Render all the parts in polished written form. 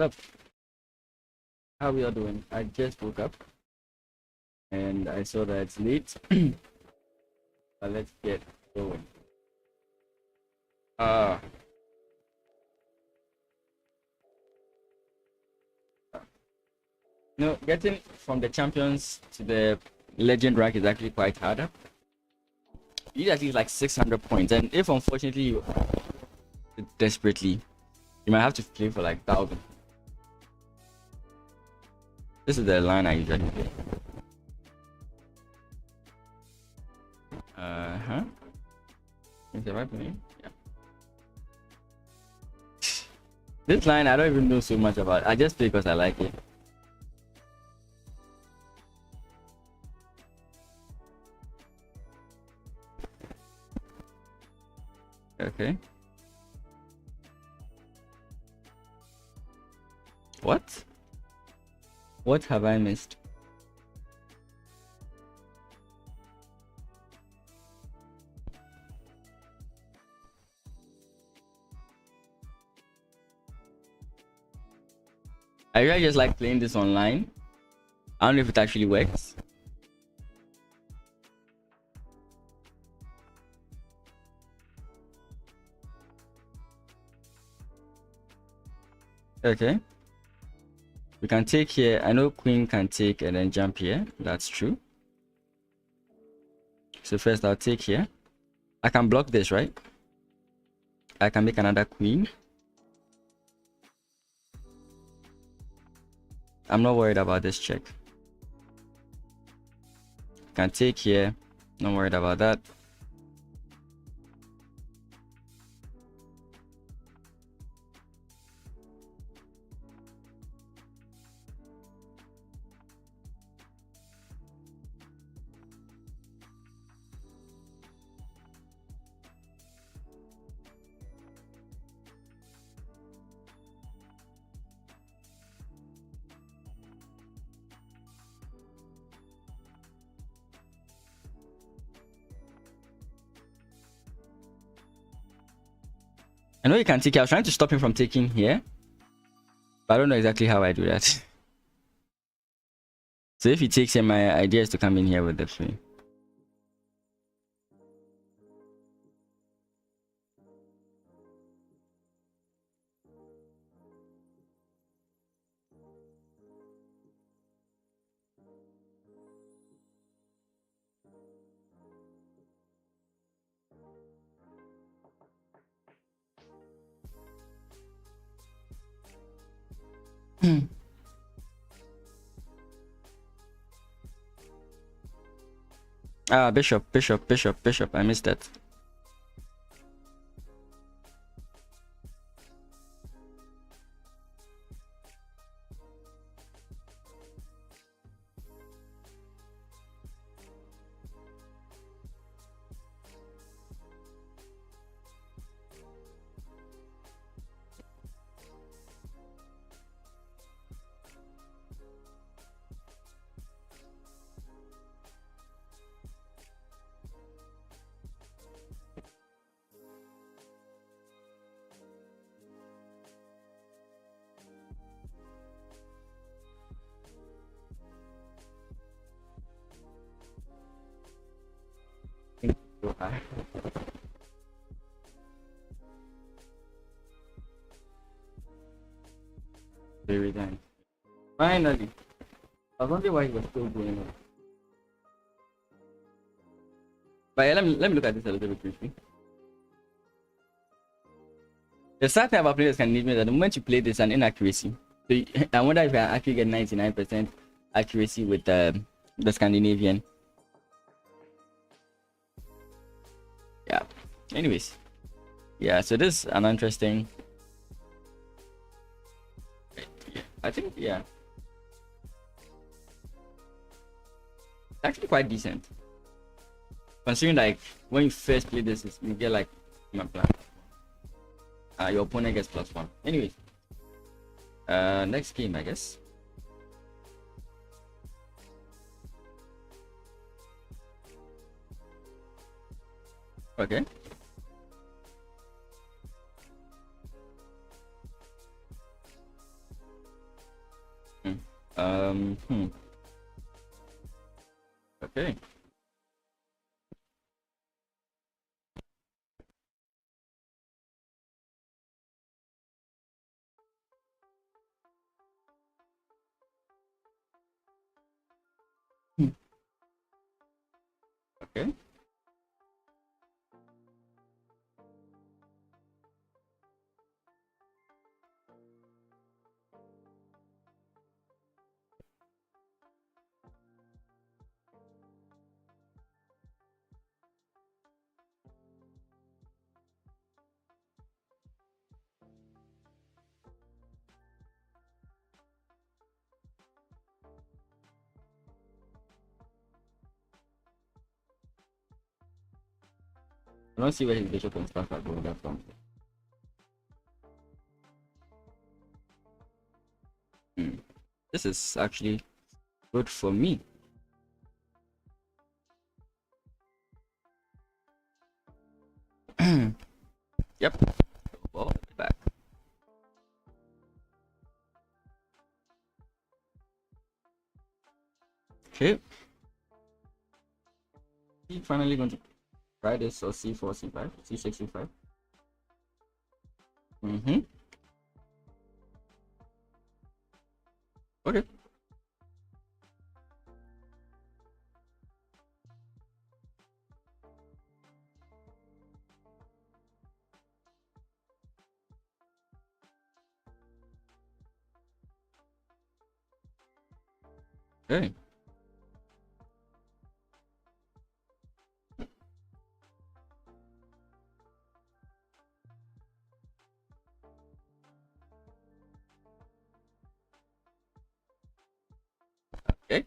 What's up? How we are doing? I just woke up and I saw that it's late. But let's get going. Uh getting from the champions to the legend rank is actually quite harder. You need at least like 600 points, and if unfortunately you desperately, you might have to play for like 1,000. This is the line I usually play. Huh? Is the right playing? Yeah. This line I don't even know so much about. I just play because I like it. Okay. What? What have I missed? I really just like playing this online. I don't know if it actually works. Okay. We can take here. I know queen can take and then jump here. That's true. So first I'll take here. I can block this, right? I can make another queen. I'm not worried about this check. Can take here. Not worried about that. I know you can take. I was trying to stop him from taking here, but I don't know exactly how I do that. So if he takes here, my idea is to come in here with the queen. Bishop, bishop, bishop, bishop. I missed that. Very nice. Finally. I was wondering why he was still going on. But yeah, let me look at this a little bit briefly. The sad thing about playing Scandinavian is that the moment you play this, an inaccuracy. So I wonder if I actually get 99% accuracy with the Scandinavian. Yeah. Anyways. Yeah, so this is an interesting. I think, yeah. It's actually quite decent. Considering like when you first play this, you get like your opponent gets +1. Anyways. Next game, I guess. Okay. Hmm. Okay. Hmm. Okay. I don't see where his bishop and stuff are going from. Hmm. This is actually good for me. Yep. Well, back. Okay. He finally going to try this or c4, c5, c6, c5. Mm-hmm. Okay. Okay. Okay.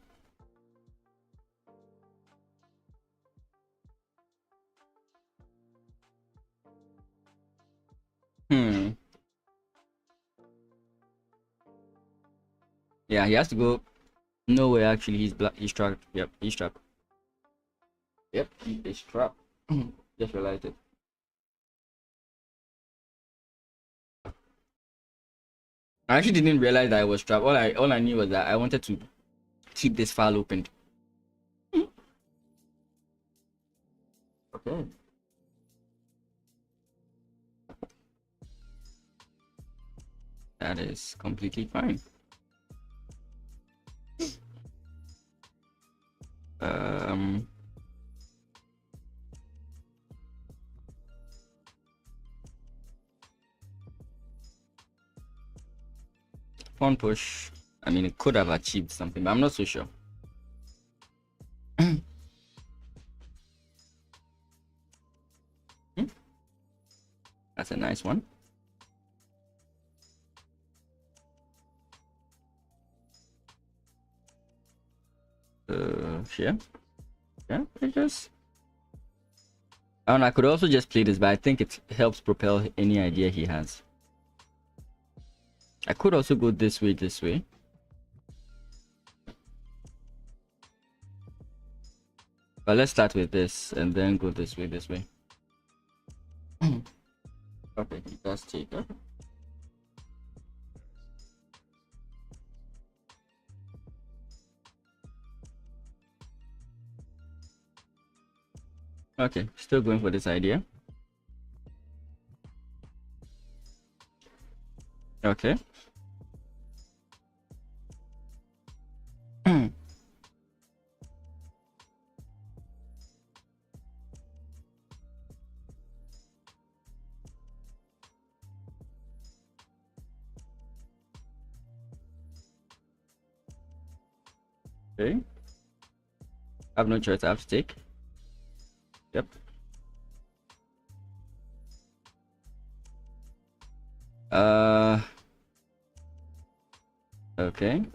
Hmm. Yeah, he has to go. No way, actually, he's black. He's trapped. Yep, he's trapped. Yep, he is trapped. Just realized it. I actually didn't realize that I was trapped. All I knew was that I wanted to keep this file open. Okay. That is completely fine. Um. Pawn push. I mean, it could have achieved something, but I'm not so sure. That's a nice one. Yeah. Yeah, I guess. And I could also just play this, but I think it helps propel any idea he has. I could also go this way, this way. But let's start with this and then go this way, this way. Okay, he does take that. Okay, still going for this idea. Okay. Okay. I have no choice, I have to take. Yep. Okay.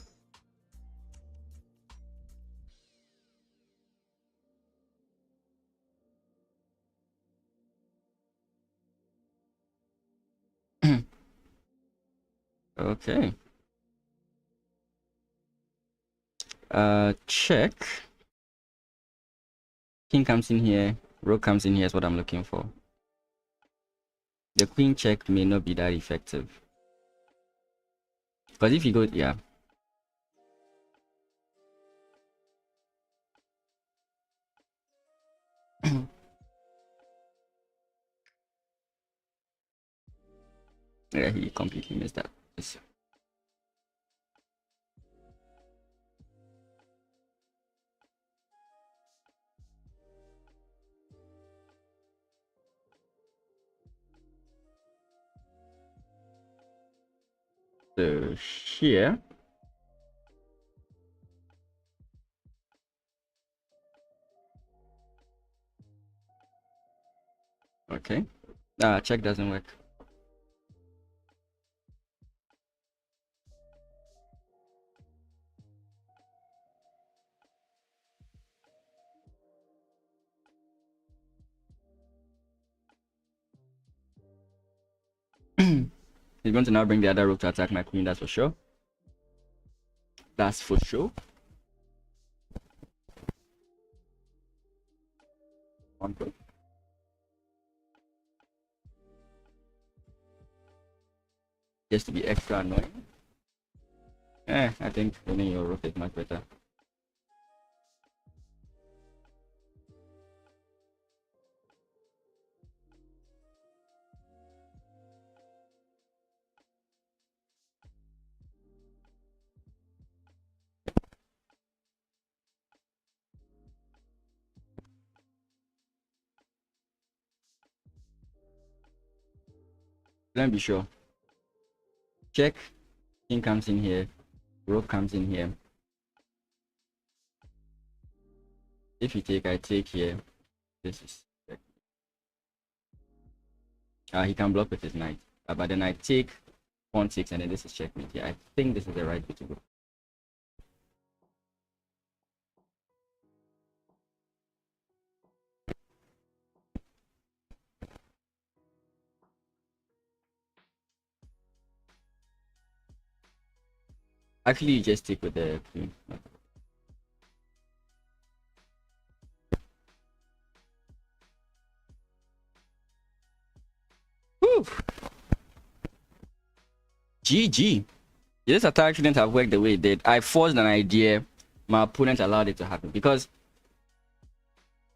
Okay. Check. King comes in here, rook comes in here is what I'm looking for. The queen check may not be that effective. Because if you go, yeah. Yeah, he completely missed that. Yes. So here, okay. Check doesn't work. He's going to now bring the other rook to attack my queen, that's for sure. That's for sure. One rook. Just to be extra annoying. I think winning your rook is much better. Let me be sure. Check. King comes in here. Rook comes in here. If you take, I take here. This is. He can block with his knight. But then I take pawn 6 and then this is checkmate. Yeah, I think this is the right way to go. Actually, you just stick with the queen. Whew. GG. This attack shouldn't have worked the way it did. I forced an idea. My opponent allowed it to happen because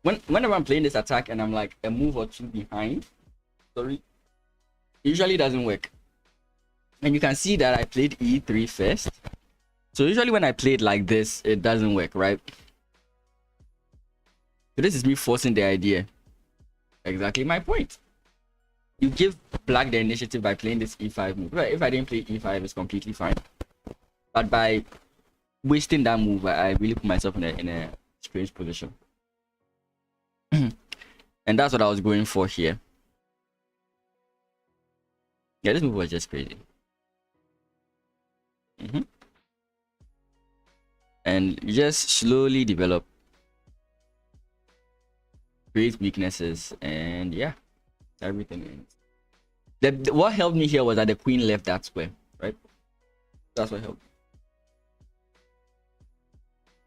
whenever I'm playing this attack and I'm like a move or two behind, sorry, it usually doesn't work. And you can see that I played e3 first. So usually when I play it like this, it doesn't work, right? So this is me forcing the idea. Exactly my point. You give black the initiative by playing this e5 move. Right, if I didn't play e5, it's completely fine. But by wasting that move, I really put myself in a strange position. And that's what I was going for here. Yeah, this move was just crazy. And you just slowly develop, create weaknesses, and yeah, everything ends. What helped me here was that the queen left that square, right? That's what helped.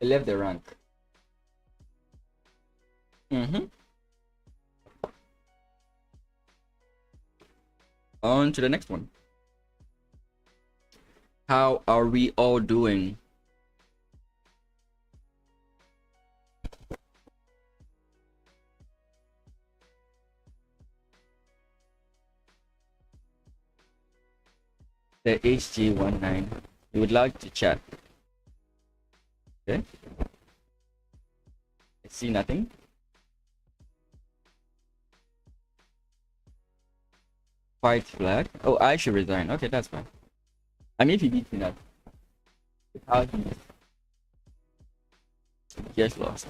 It left the rank. On to the next one. How are we all doing? The HG19. You would like to chat. Okay. I see nothing. White flag. Oh, I should resign. Okay, that's fine. I mean, if he beats me, that. How he just lost.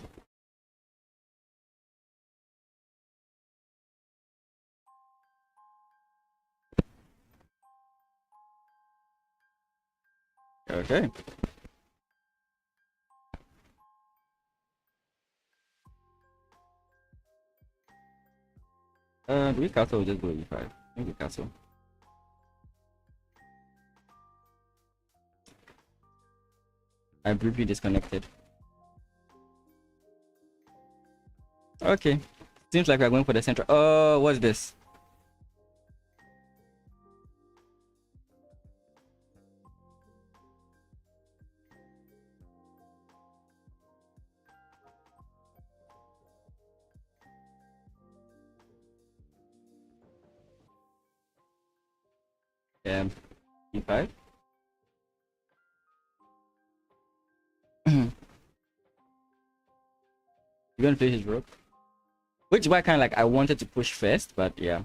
Okay. Do we castle or just go e5? Maybe castle. I briefly disconnected. Okay. Seems like we're going for the central. Oh, what's this? e5. You're gonna play his rook, which is why kind of like I wanted to push first, but yeah.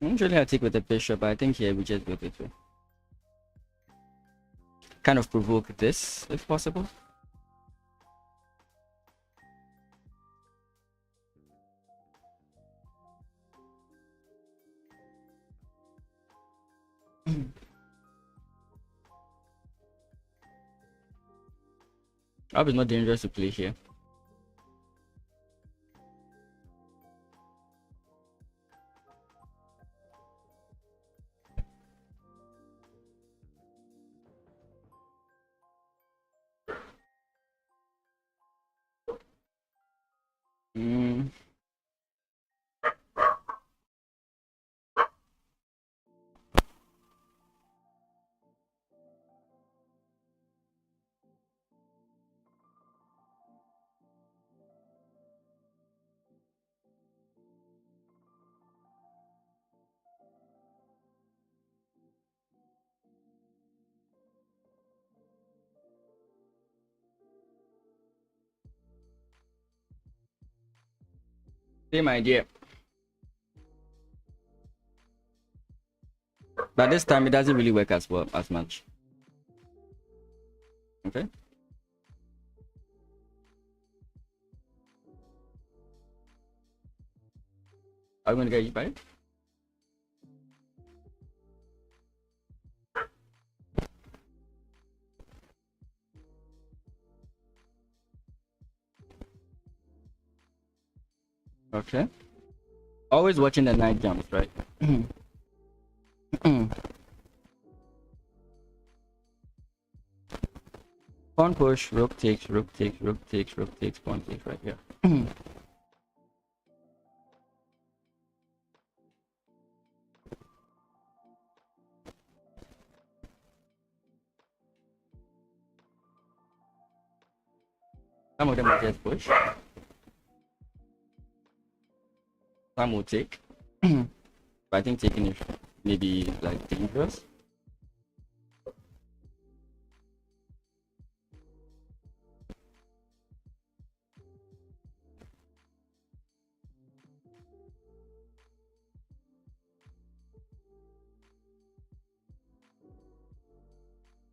Usually I take with the bishop, but I think here we just go this way. Kind of provoke this if possible. I hope it's not dangerous to play here. Same idea. But this time it doesn't really work as well as much. Okay. Are we gonna get e5? Okay. Always watching the knight jumps, right? Pawn push, rook takes, rook takes, rook takes, rook takes, pawn takes right here. Some of them will just push. Some will take. But I think taking is maybe like dangerous.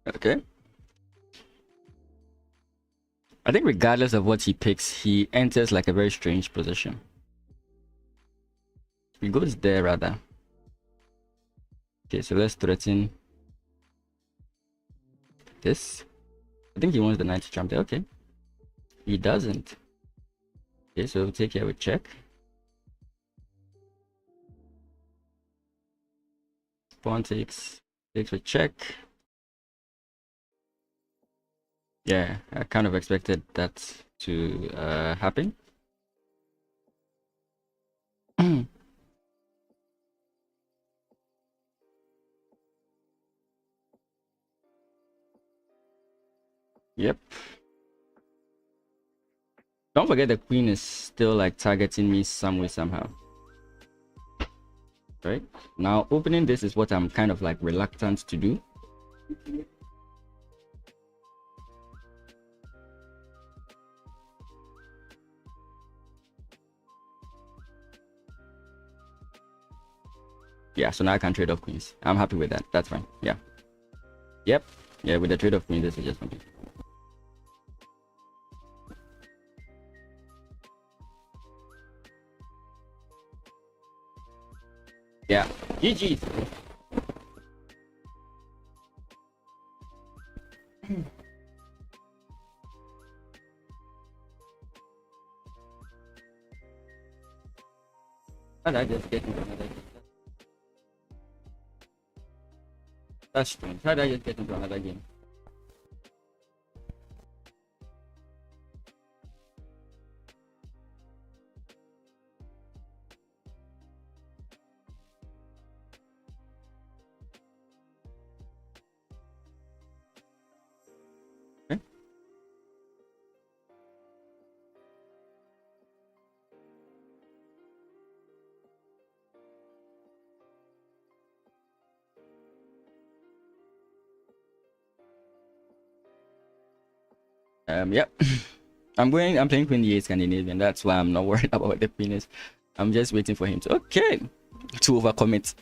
Okay. I think regardless of what he picks, he enters like a very strange position. He goes there rather. Okay, so let's threaten this. I think he wants the knight to jump there. Okay. He doesn't. Okay, so we'll take here with check. Pawn takes with check. Yeah, I kind of expected that to happen. Yep. Don't forget the queen is still like targeting me some way somehow. Right? Now opening this is what I'm kind of like reluctant to do. Yeah, so now I can trade off queens. I'm happy with that. That's fine. Yeah. Yep. Yeah, with the trade off queens, this is just complete. Yeah. GG. How did I just get into another game? That's strange. How did I just get into another game? Yep. I'm playing Queen E8 Scandinavian. That's why I'm not worried about the penis. I'm just waiting for him to overcome it,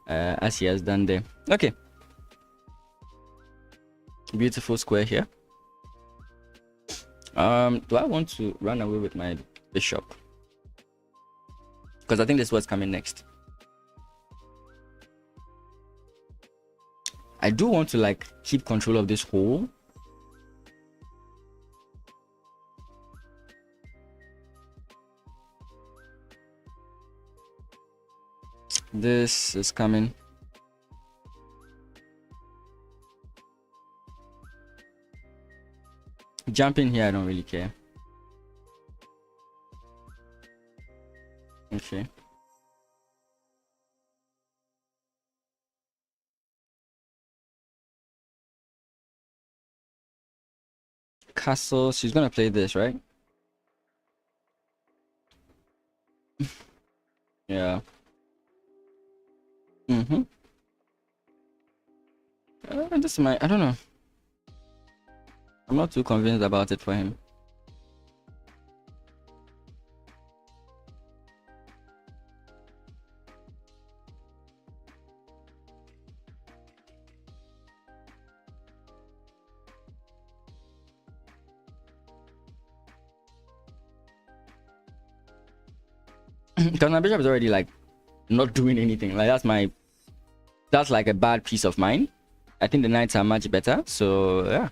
as he has done there. Okay. Beautiful square here. Do I want to run away with my bishop? Because I think this is what's coming next. I do want to like keep control of this hole. This is coming. Jumping here, I don't really care. Okay. Castle, she's gonna play this, right? Yeah. This might, I don't know. I'm not too convinced about it for him. Because my bishop is already like not doing anything. Like that's like a bad piece of mine. I think the knights are much better. So yeah.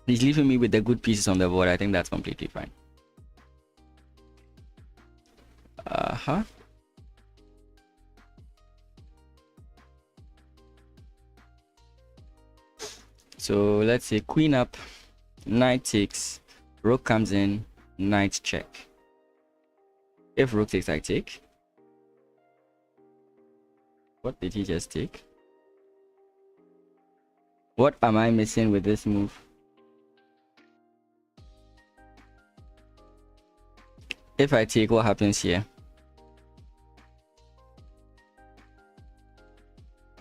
He's leaving me with the good pieces on the board. I think that's completely fine. So let's say queen up, knight takes, rook comes in, knight check. If rook takes, I take. What did he just take? What am I missing with this move? If I take, what happens here?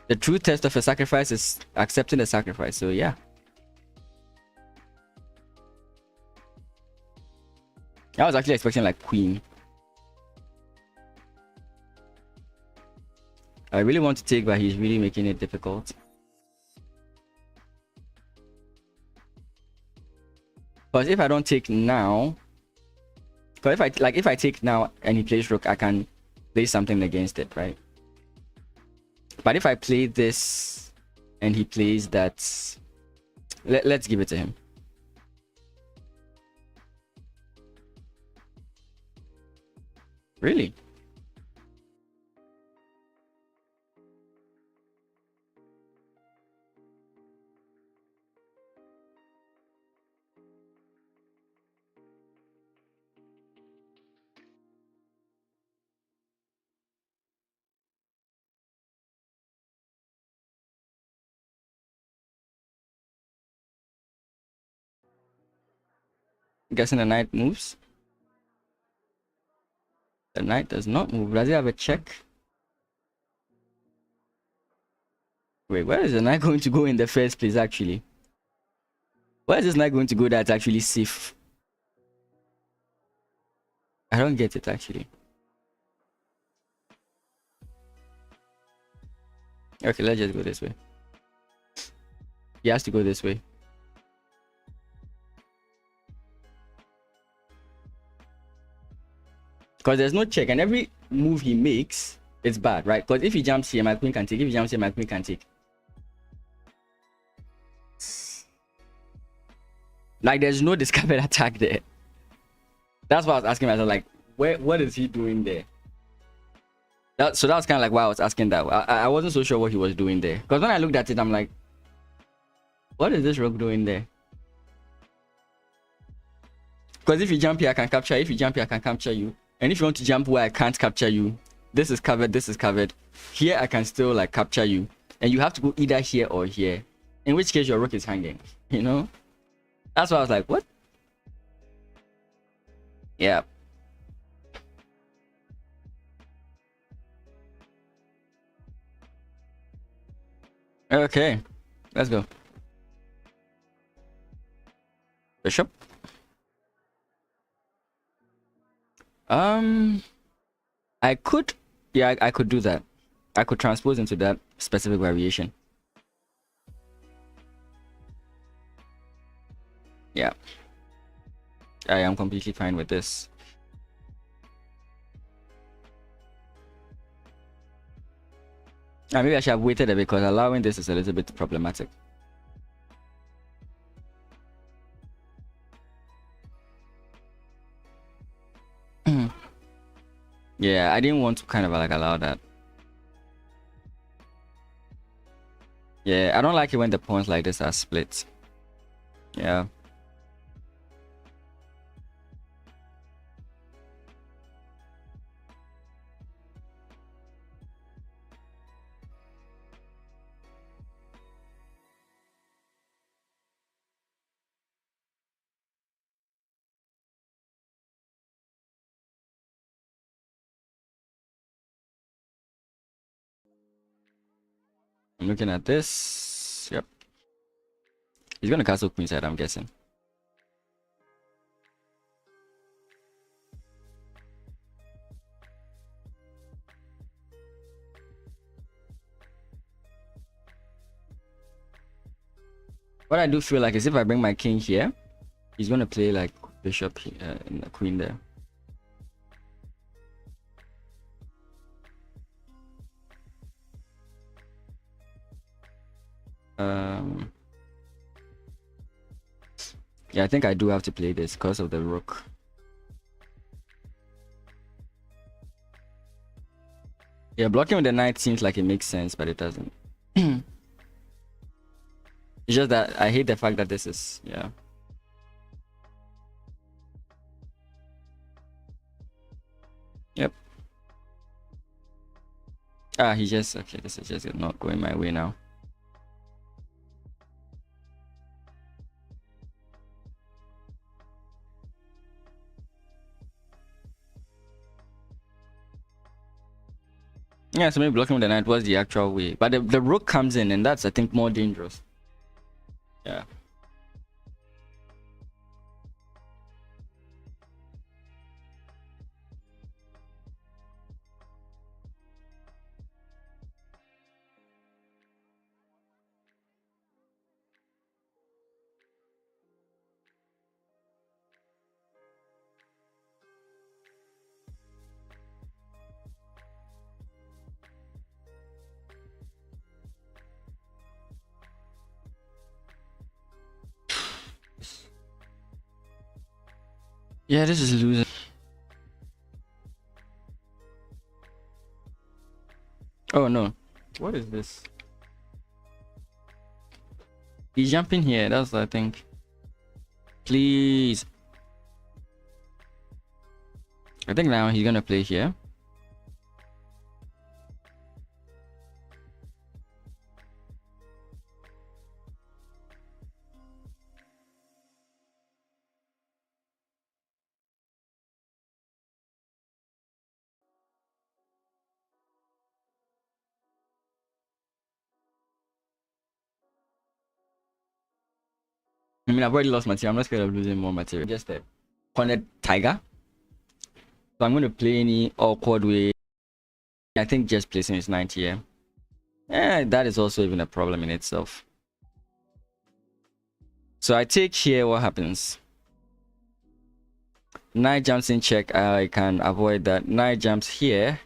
The true test of a sacrifice is accepting the sacrifice. So yeah. I was actually expecting like queen. I really want to take, but he's really making it difficult. Because if I don't take now, because if I take now and he plays rook, I can play something against it, right? But if I play this and he plays that, let's give it to him. Really? I'm guessing the knight moves. The knight does not move. Does he have a check? Wait, where is the knight going to go in the first place, actually? Where is this knight going to go that's actually safe? I don't get it, actually. Okay, let's just go this way. He has to go this way. Because there's no check, and every move he makes, it's bad, right? Because if he jumps here, my queen can take. If he jumps here, my queen can take. Like, there's no discovered attack there. That's why I was asking myself, like, what is he doing there? So that was kind of like why I was asking that. I wasn't so sure what he was doing there. Because when I looked at it, I'm like, what is this rook doing there? Because if you jump here, I can capture. If you jump here, I can capture you. And if you want to jump where I can't capture you, this is covered, this is covered. Here, I can still like capture you. And you have to go either here or here. In which case, your rook is hanging. You know? That's why I was like, what? Yeah. Okay. Let's go. Bishop. I could, yeah, I could do that. I could transpose into that specific variation. Yeah, I am completely fine with this. Maybe I should have waited a bit because allowing this is a little bit problematic. Yeah, I didn't want to kind of like allow that. Yeah, I don't like it when the pawns like this are split. Yeah. I'm looking at this. Yep. He's gonna castle queenside, I'm guessing. What I do feel like is if I bring my king here, he's gonna play like bishop here, and the queen there. Yeah, I think I do have to play this because of the rook. Yeah, blocking with the knight seems like it makes sense, but it doesn't. It's just that I hate the fact that this is, yeah. Yep. He just, okay, this is just not going my way now. Yeah, so maybe blocking with the knight was the actual way. But the rook comes in, and that's, I think, more dangerous. Yeah. Yeah, this is losing. Oh no. What is this? He's jumping here, that's I think. Please. I think now he's gonna play here. I mean, I've already lost material. I'm not scared of losing more material. Just a cornered tiger. So I'm going to play any awkward way. I think just placing his knight here. That is also even a problem in itself. So I take here, what happens? Knight jumps in check. I can avoid that. Knight jumps here.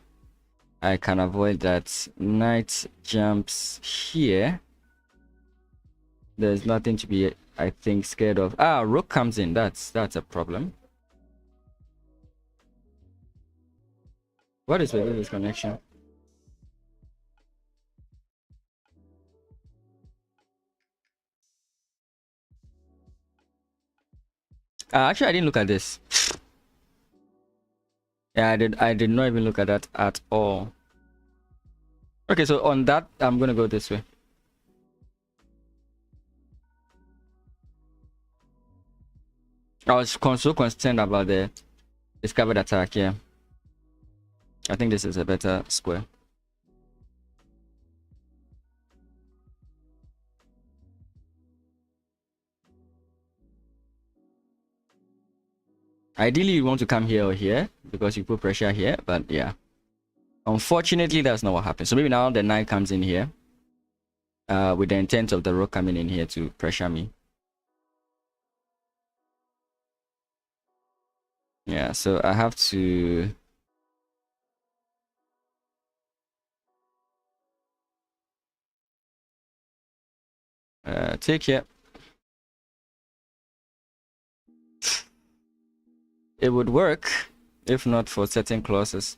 I can avoid that. Knight jumps here. There's nothing to be, I think, scared of. Rook comes in. That's a problem. What is with this connection? Actually, I didn't look at this. Yeah, I did not even look at that at all. Okay, so on that, I'm gonna go this way. I was so concerned about the discovered attack. Yeah, I think this is a better square. Ideally, you want to come here or here because you put pressure here, but yeah. Unfortunately, that's not what happened. So maybe now the knight comes in here with the intent of the rook coming in here to pressure me. Yeah, so I have to... take here. It would work if not for certain clauses.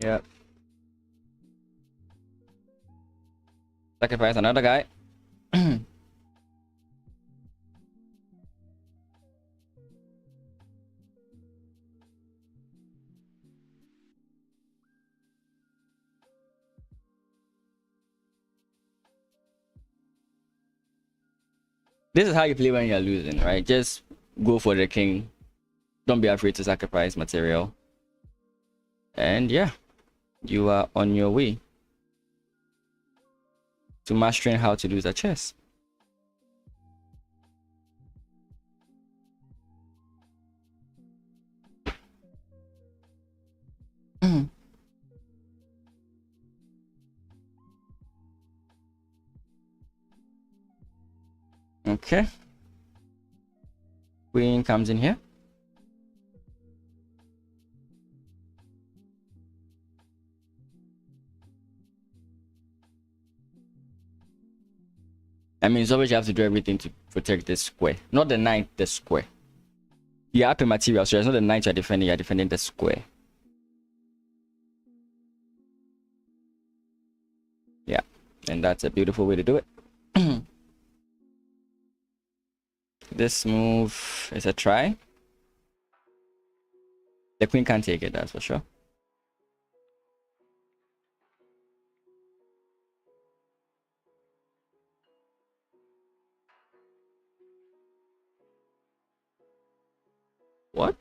Yeah. Sacrifice another guy. This is how you play when you're losing, right? Just go for the king. Don't be afraid to sacrifice material. And yeah, you are on your way to mastering how to lose a chess. Okay. Queen comes in here. I mean, it's always you have to do everything to protect this square. Not the knight, the square. You're up in material, so it's not the knight you're defending the square. Yeah, and that's a beautiful way to do it. This move is a try. The queen can't take it, that's for sure. What?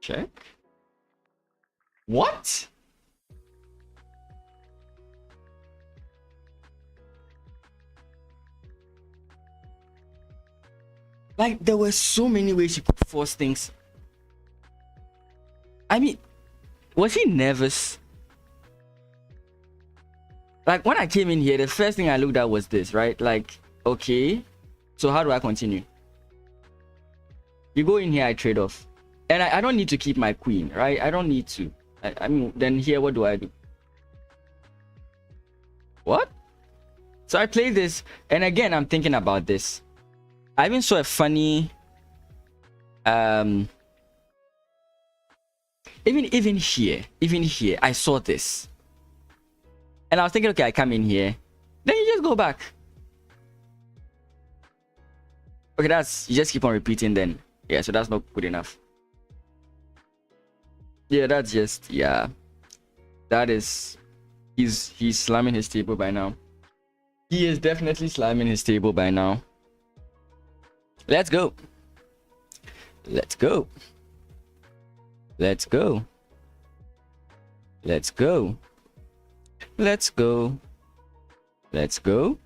Check. What? Like, there were so many ways you could force things. I mean, was he nervous? Like, when I came in here, the first thing I looked at was this, right? Like, okay, so how do I continue? You go in here, I trade off. And I don't need to keep my queen, right? I don't need to. I mean, then here, what do I do? What? So I play this, and again, I'm thinking about this. I even saw a funny... Even here, I saw this. And I was thinking, okay, I come in here. Then you just go back. Okay, you just keep on repeating then. Yeah, so that's not good enough. Yeah, that's just, yeah. That is, he's slamming his table by now. He is definitely slamming his table by now. Let's go. Let's go. Let's go. Let's go. Let's go. Let's go.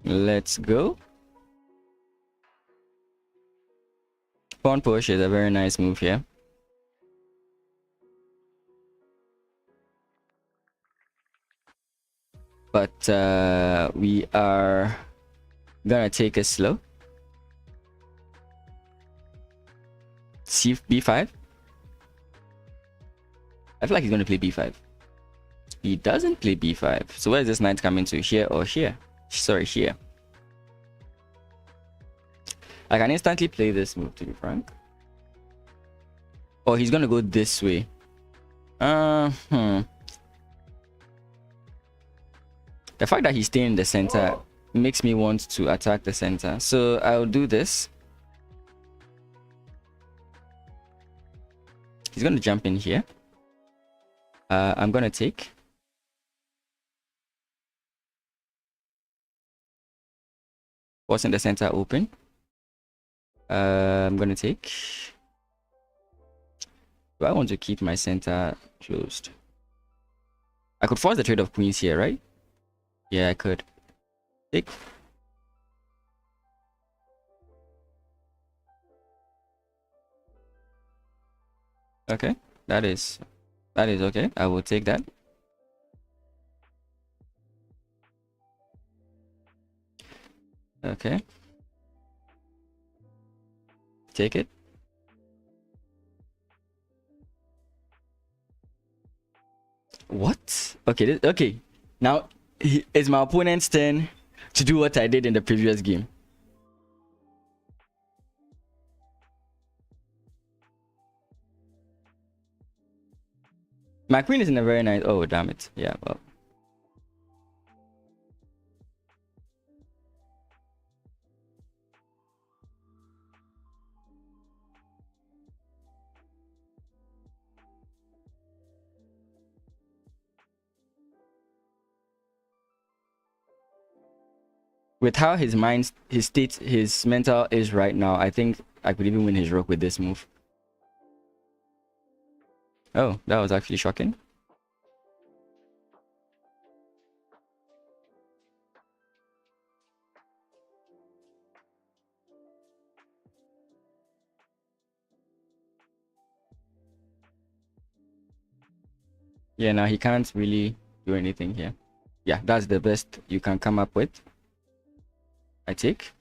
Let's go. Pawn push is a very nice move here. But we are gonna take it slow. B5. I feel like he's gonna play B5. He doesn't play B5. So where is this knight coming to? Here or here? Sorry, here. I can instantly play this move, to be frank. Or he's gonna go this way. Hmm. The fact that he's staying in the center makes me want to attack the center. So I'll do this. He's going to jump in here. I'm going to take. Forcing the center open. I'm going to take. Do I want to keep my center closed? I could force the trade of queens here, right? Yeah, I could. Take. Okay, that is okay. I will take that. Okay. Take it. What? Okay, okay. Now it's my opponent's turn to do what I did in the previous game. My queen is in a very nice. Oh, damn it. Yeah, well. With how his mind, his state, his mental is right now, I think I could even win his rook with this move. Oh, that was actually shocking. Yeah, now he can't really do anything here. Yeah, that's the best you can come up with. I take.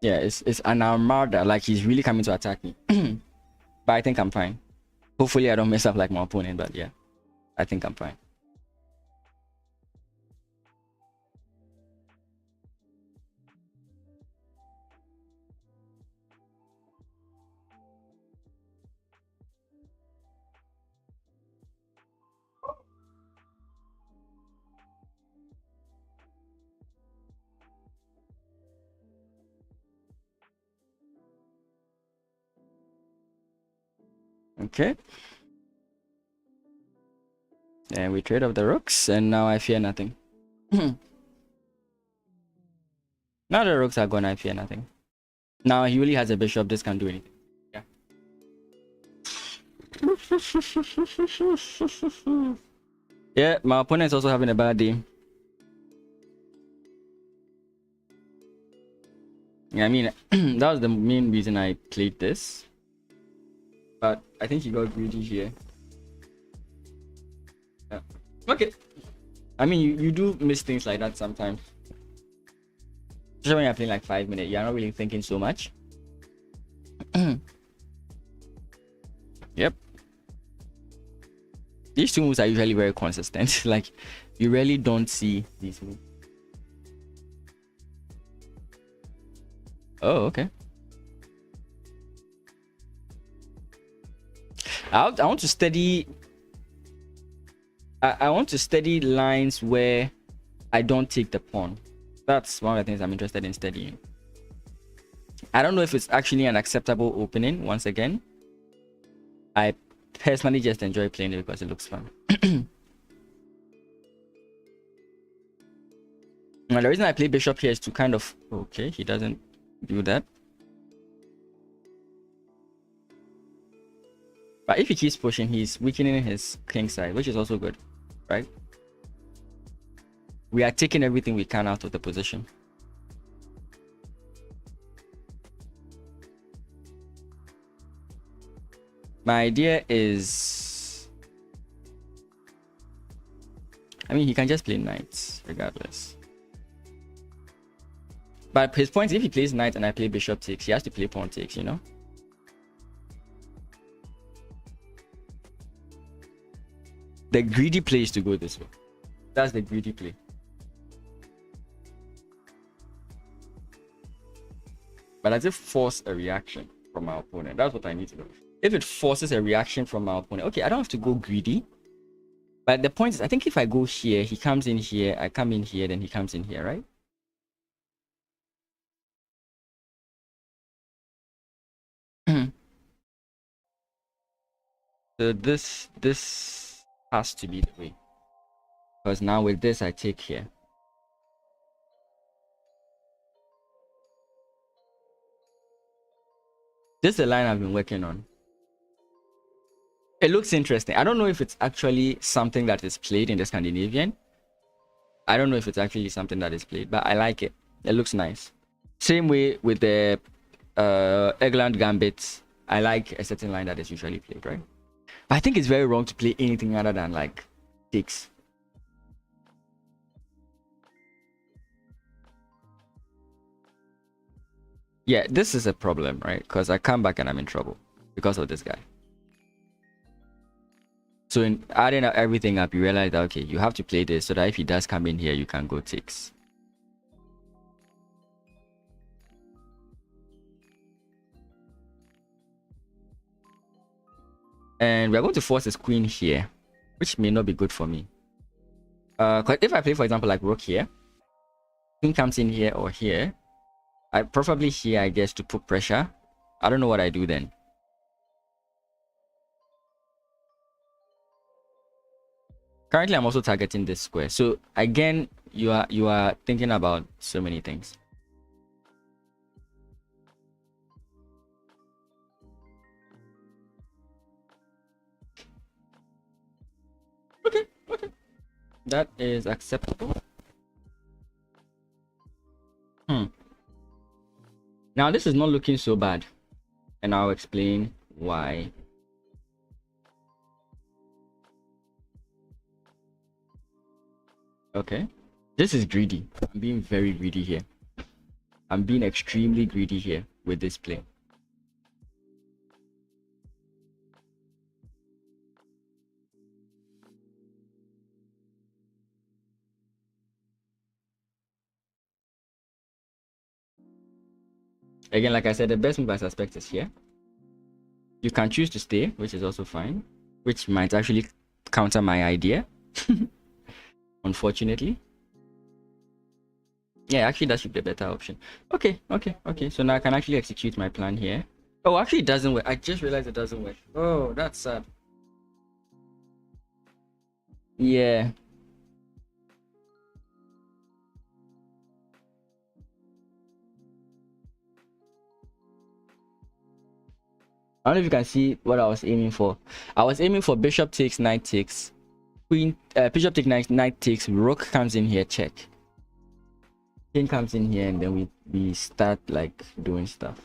Yeah, it's an armada, like he's really coming to attack me. But I think I'm fine. Hopefully I don't mess up like my opponent, but yeah, I think I'm fine. Okay. And we trade off the rooks, and now I fear nothing. Now the rooks are gone, I fear nothing. Now he really has a bishop, this can't do anything. Yeah. Yeah, my opponent's also having a bad day. Yeah, I mean, that was the main reason I played this. But I think he got greedy here. Yeah. Okay. I mean, you do miss things like that sometimes. Especially when you're playing like 5 minutes, you're not really thinking so much. Yep. These two moves are usually very consistent. Like, you really don't see these moves. Oh, okay. I want to study. I want to study lines where I don't take the pawn. That's one of the things I'm interested in studying. I don't know if it's actually an acceptable opening. Once again, I personally just enjoy playing it because it looks fun. Now, the reason I play bishop here is to kind of... Okay, he doesn't do that. But if he keeps pushing, he's weakening his king side, which is also good, right? We are taking everything we can out of the position. My idea is... I mean, he can just play knights, regardless. But his point is, if he plays knight and I play bishop takes, he has to play pawn takes, you know? The greedy play is to go this way. That's the greedy play. But does it force a reaction? from my opponent. That's what I need to do. If it forces a reaction from my opponent, okay, I don't have to go greedy. But the point is, I think if I go here, he comes in here, I come in here, then he comes in here, right? So this has to be the way. Because now with this, I take here. This is the line I've been working on. It looks interesting. I don't know if it's actually something that is played in the Scandinavian. I don't know if it's actually something that is played, but I like it. It looks nice. Same way with the Eggland Gambit. I like a certain line that is usually played, right? But I think it's very wrong to play anything other than like takes. Yeah, this is a problem, right? Because I come back and I'm in trouble because of this guy. So in adding everything up, you realize that, okay, you have to play this so that if he does come in here, you can go takes. And we're going to force his queen here, which may not be good for me. Because if I play, for example, like rook here, queen comes in here or here, I preferably here, I guess, to put pressure. I don't know what I do then. Currently, I'm also targeting this square. So again, you are thinking about so many things. Okay, okay. That is acceptable. Now this is not looking so bad. And I'll explain why. Okay. This is greedy. I'm being very greedy here. I'm being extremely greedy here with this play. Again, like I said, the best move I suspect is here. You can choose to stay, which is also fine, which might actually counter my idea. Unfortunately. Yeah, actually that should be a better option. Okay, okay, okay. So now I can actually execute my plan here. Oh, actually it doesn't work. I just realized it doesn't work. Oh, that's sad. Yeah. I don't know if you can see what I was aiming for. I was aiming for bishop takes, knight takes, queen, bishop takes, knight takes, rook comes in here, check. King comes in here, and then we start like doing stuff.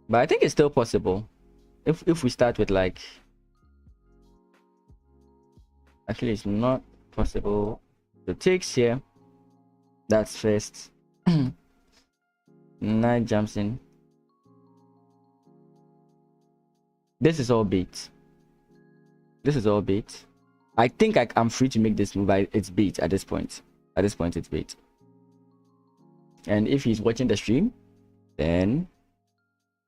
But I think it's still possible if we start with like. Actually, it's not possible. The takes here. That's first. Knight jumps in. This is all bait. This is all bait. I think I'm free to make this move. It's bait at this point. At this point, it's bait. And if he's watching the stream, then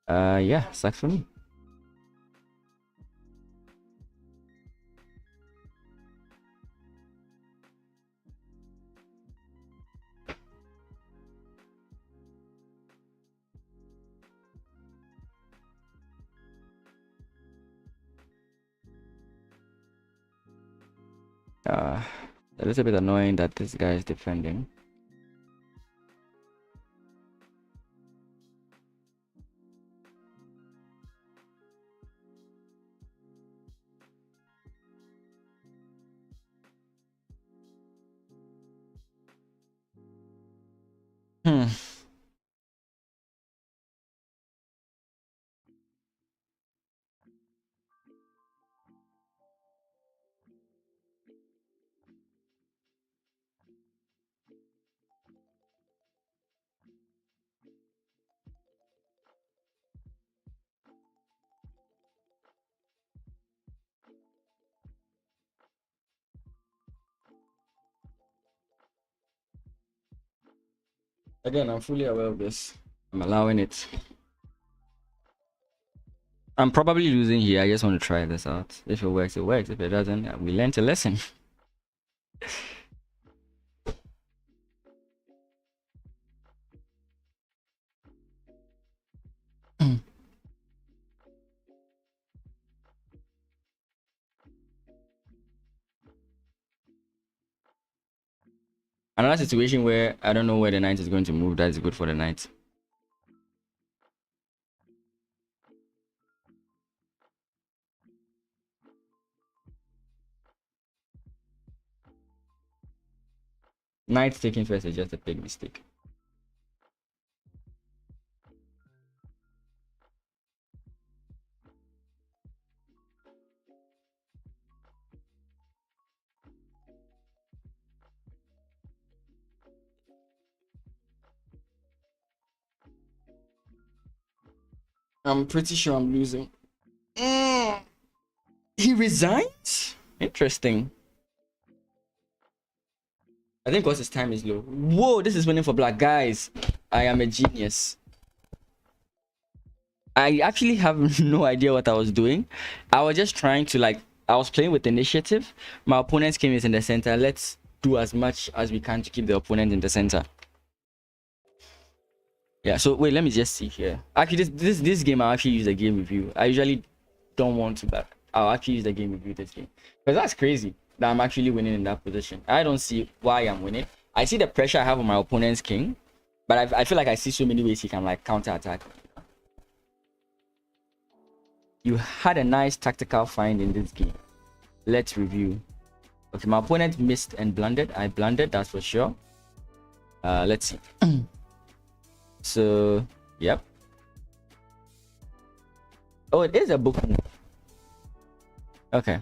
yeah, sucks for me. A little bit annoying that this guy is defending. Hmm. Again, I'm fully aware of this. I'm allowing it. I'm probably losing here. I just want to try this out. If it works, it works. If it doesn't, we learned a lesson. Another situation where I don't know where the knight is going to move, that is good for the knight. Knight taking first is just a big mistake. I'm pretty sure I'm losing. He resigned? Interesting. I think because his time is low. Whoa, this is winning for black. Guys, I am a genius. I actually have no idea what I was doing. I was just trying to I was playing with initiative. My opponents came in the center. Let's do as much as we can to keep the opponent in the center. Yeah, so wait, let me just see here. Actually, this game I'll actually use a game review. I usually don't want to, but I'll actually use the game review this game. Because that's crazy that I'm actually winning in that position. I don't see why I'm winning. I see the pressure I have on my opponent's king, but I feel like I see so many ways he can like counter attack. You had a nice tactical find in this game. Let's review. Okay, my opponent missed and blundered. I blundered, that's for sure. Let's see. So, yep. Oh, it is a book move. Okay.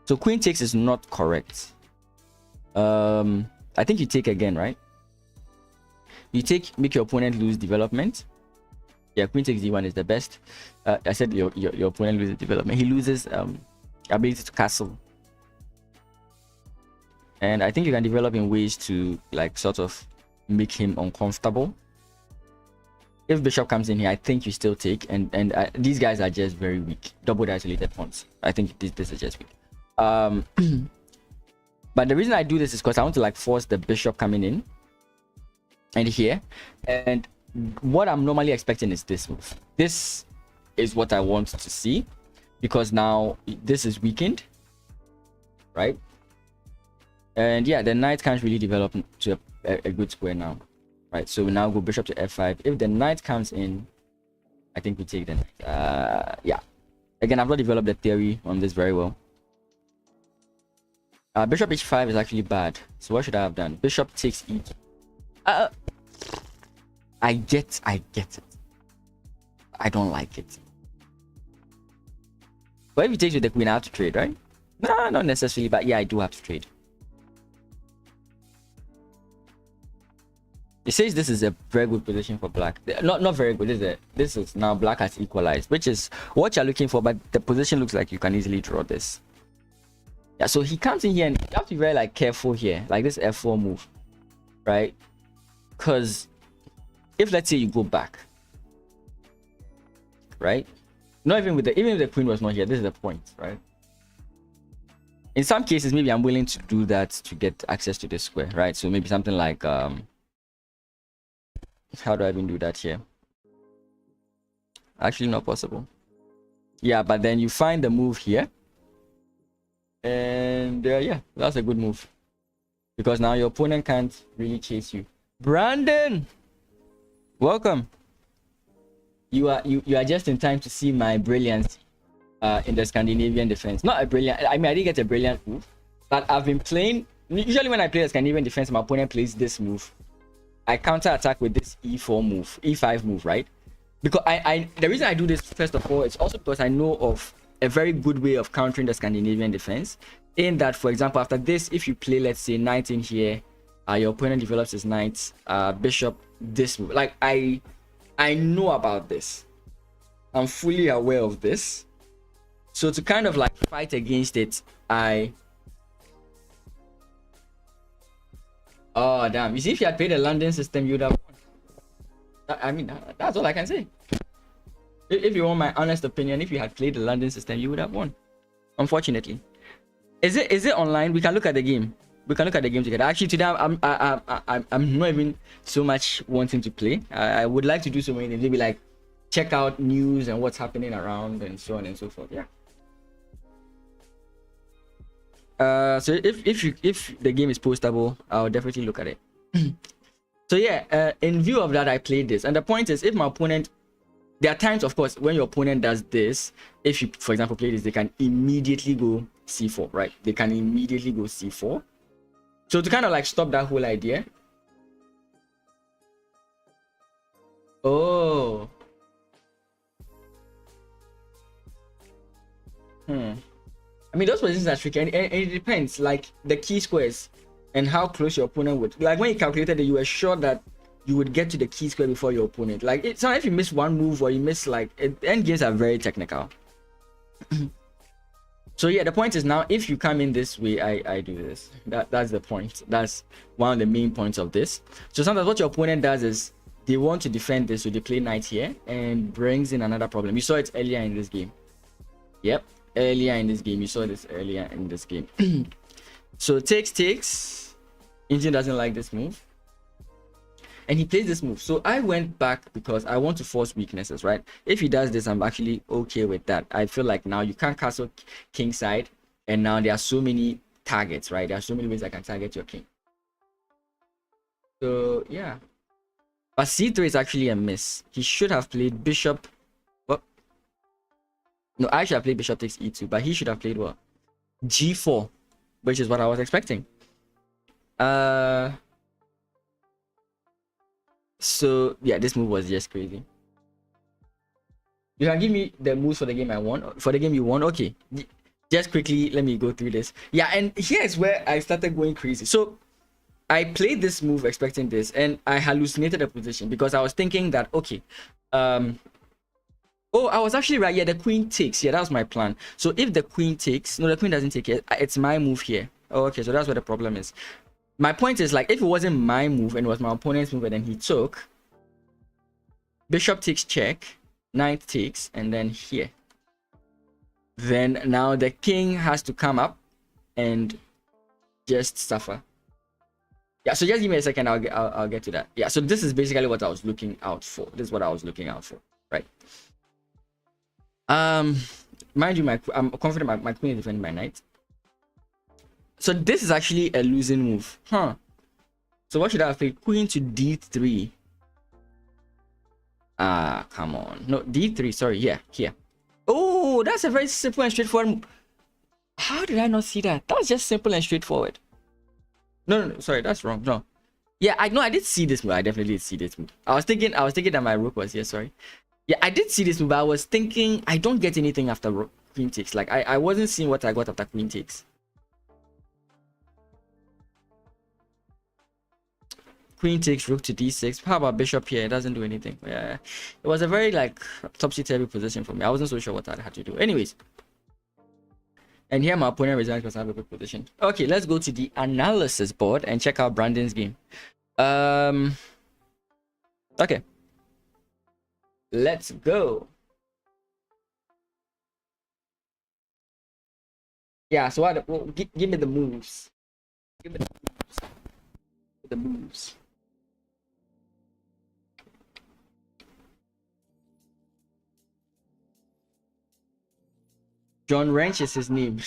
So queen takes is not correct. I think you take again, right? You take, make your opponent lose development. Yeah, queen takes d1 is the best. I said your opponent loses development. He loses ability to castle. And I think you can develop in ways to like sort of make him uncomfortable. If bishop comes in here, I think you still take, and these guys are just very weak. Double isolated pawns. I think this is just weak. But the reason I do this is because I want to like force the bishop coming in and here, and what I'm normally expecting is this move. This is what I want to see, because now this is weakened, right? And yeah, the knight can't really develop to a good square now, right? So we now go bishop to f5. If the knight comes in, I think we take the knight. Yeah, again, I've not developed the theory on this very well. Bishop h5 is actually bad, so what should I have done? Bishop takes e2. I get it. I don't like it. But if he takes with the queen, I have to trade, right? No, not necessarily, but yeah, I do have to trade. It says this is a very good position for black. Not very good. This is now black has equalized, which is what you're looking for, but the position looks like you can easily draw this. Yeah, so he comes in here, and you have to be very like careful here, like this f4 move, right? Because if let's say you go back, right? Not even even if the queen was not here, this is the point, right? In some cases, maybe I'm willing to do that to get access to this square, right? So maybe something like how do I even do that here? Actually, not possible. Yeah, but then you find the move here, and yeah, that's a good move, because now your opponent can't really chase you. Brandon, welcome. You are just in time to see my brilliance in the Scandinavian defense. Not a brilliant, I mean, I didn't get a brilliant move, but I've been playing. Usually when I play the Scandinavian defense, my opponent plays this move. I counter attack with this e4 move, e5 move, right? Because the reason I do this, first of all, it's also because I know of a very good way of countering the Scandinavian defense. In that, for example, after this, if you play, let's say, knight in here, your opponent develops his knight, bishop, this move. Like, I know about this. I'm fully aware of this. So to kind of like fight against it, I Oh damn! You see, if you had played the London system, you'd have won. I mean, that's all I can say. If you want my honest opinion, if you had played the London system, you would have won. Unfortunately, is it online? We can look at the game. We can look at the game together. Actually, today I'm not even so much wanting to play. I would like to do so many things. Maybe like check out news and what's happening around and so on and so forth. Yeah. So if the game is postable, I'll definitely look at it. So yeah, in view of that, I played this, and the point is, if my opponent, there are times, of course, when your opponent does this, if you, for example, play this, they can immediately go c4, right? They can immediately go c4. So to kind of like stop that whole idea. Oh. I mean, those positions are tricky, and it depends, like the key squares and how close your opponent would. Like when you calculated it, you were sure that you would get to the key square before your opponent. Like it's not if you miss one move or you miss like end games are very technical. So yeah, the point is now if you come in this way, I do this. That's the point. That's one of the main points of this. So sometimes what your opponent does is they want to defend this, so they play knight here and brings in another problem. You saw it earlier in this game. Yep, earlier in this game. You saw this earlier in this game. So takes. Engine doesn't like this move. And he plays this move. So I went back because I want to force weaknesses, right? If he does this, I'm actually okay with that. I feel like now you can't castle king side, and now there are so many targets, right? There are so many ways I can target your king. So yeah. But c3 is actually a miss. He should have played bishop. What? No, I should have played bishop takes e2, but he should have played what? G4, which is what I was expecting. So yeah, this move was just crazy. You can give me the moves for the game I won, for the game you won. Okay, just quickly let me go through this. Yeah, and here's where I started going crazy. So I played this move expecting this, and I hallucinated a position because I was thinking that okay, oh, I was actually right. Yeah, the queen takes. Yeah, that was my plan. So if the queen takes, no, the queen doesn't take it. It's my move here. Oh, okay, so that's where the problem is. My point is, like, if it wasn't my move and it was my opponent's move and then he took, bishop takes check, knight takes, and then here. Then now the king has to come up and just suffer. Yeah, so just give me a second, I'll get to that. Yeah, so this is basically what I was looking out for. This is what I was looking out for, right? Mind you, I'm confident my queen is defending my knight. So this is actually a losing move, huh? So what should I have played? Queen to d3. Ah, come on. No, d3. Sorry, yeah, here. Oh, that's a very simple and straightforward move. How did I not see that? That was just simple and straightforward. No, sorry, that's wrong. No, yeah, I did see this move. I definitely did see this move. I was thinking that my rook was here. Sorry. Yeah, I did see this move, but I was thinking I don't get anything after queen takes. Like I wasn't seeing what I got after queen takes. Queen takes rook to d6. How about bishop here? It doesn't do anything. Yeah, it was a very like topsy-turvy position for me. I wasn't so sure what I had to do. Anyways, and here my opponent resigns because I have a good position. Okay, let's go to the analysis board and check out Brandon's game. Okay, let's go. Yeah, so give me the moves. Give me the moves. John Wrench is his name.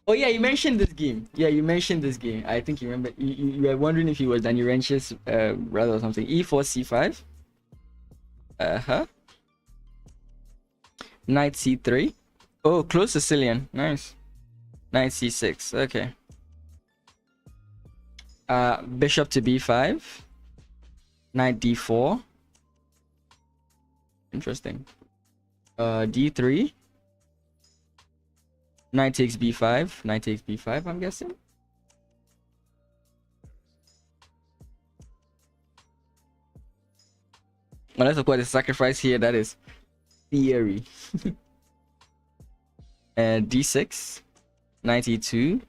Oh yeah, you mentioned this game. Yeah, you mentioned this game. I think you remember. You were wondering if he was Danny Wrench's brother or something. E4, C5. Knight C3. Oh, close Sicilian. Nice. Knight C6. Okay. Bishop to B5. Knight D4. Interesting. D3. Knight takes B5. Knight takes B5, I'm guessing. Unless of course the sacrifice here, that is theory. And D6. knight e2,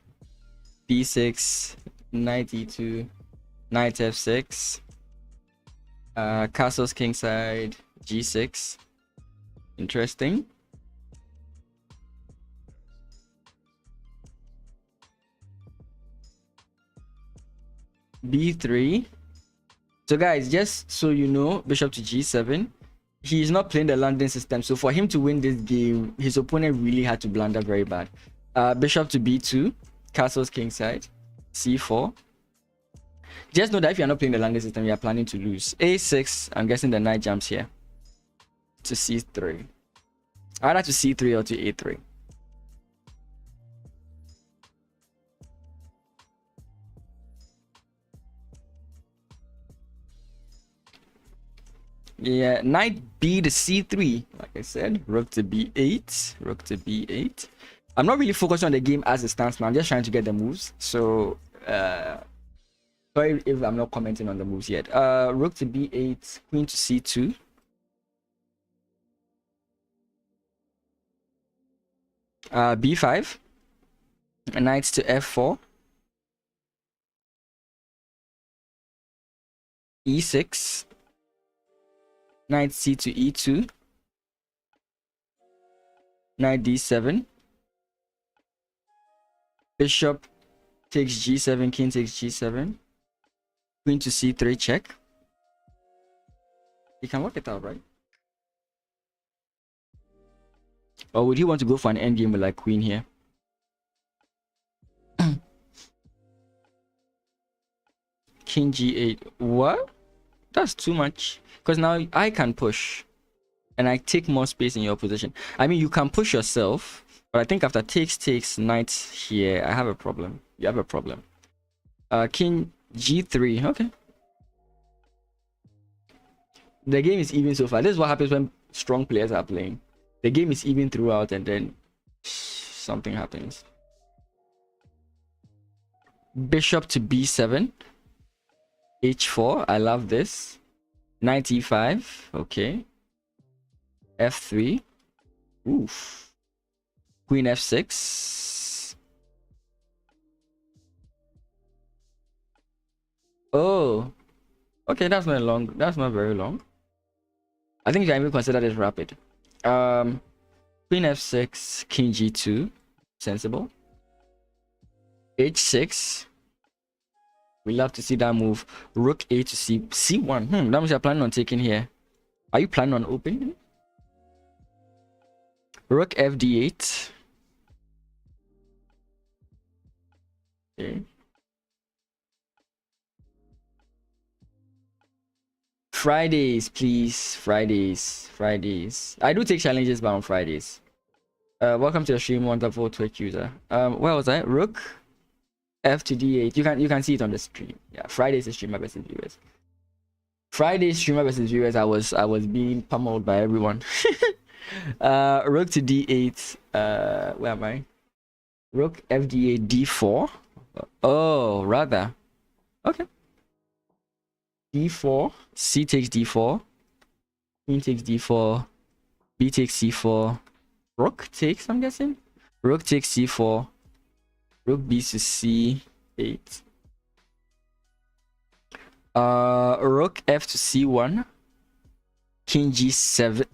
d6, knight e2, knight f6, castles kingside, g6. Interesting. b3. So guys, just so you know, bishop to g7. He's not playing the London system, so for him to win this game, his opponent really had to blunder very bad. Bishop to b2, castles kingside, c4. Just know that if you're not playing the London system, you're planning to lose. a6, I'm guessing the knight jumps here to c3. Either to c3 or to a3. Yeah, knight b to c3. Like I said, rook to b8, rook to b8. I'm not really focused on the game as it stands now. I'm just trying to get the moves. So, sorry if I'm not commenting on the moves yet. Rook to b8, queen to c2. B5. Knight to f4. E6. Knight c to e2. Knight d7. Bishop takes g7, king takes g7. Queen to c3 check. You can work it out, right? Or would he want to go for an endgame with like queen here? King g8. What? That's too much. Because now I can push. And I take more space in your position. I mean, you can push yourself. But I think after takes knight here, I have a problem. You have a problem. King g3. Okay. The game is even so far. This is what happens when strong players are playing. The game is even throughout and then something happens. Bishop to b7. h4. I love this. Knight e5. Okay. f3. Oof. Queen f6. Oh. Okay, that's not long. That's not very long. I think you can even consider this rapid. Queen f6, king g2. Sensible. h6. We love to see that move. Rook a to c1. That means you're planning on taking here. Are you planning on opening? Rook fd8. Okay. Fridays, please. Fridays. I do take challenges, but on Fridays. Welcome to the stream, wonderful Twitch user. Where was I? Rook f to d8. You can see it on the stream. Yeah, Fridays is streamer versus viewers. Fridays streamer versus viewers. I was being pummeled by everyone. Rook to d8. Where am I? Rook fd8 d4. Oh, rather. Okay. d4. C takes d4. Queen takes d4. B takes c4. Rook takes, I'm guessing. Rook takes c4. Rook b to c8. Rook f to c1. King g7.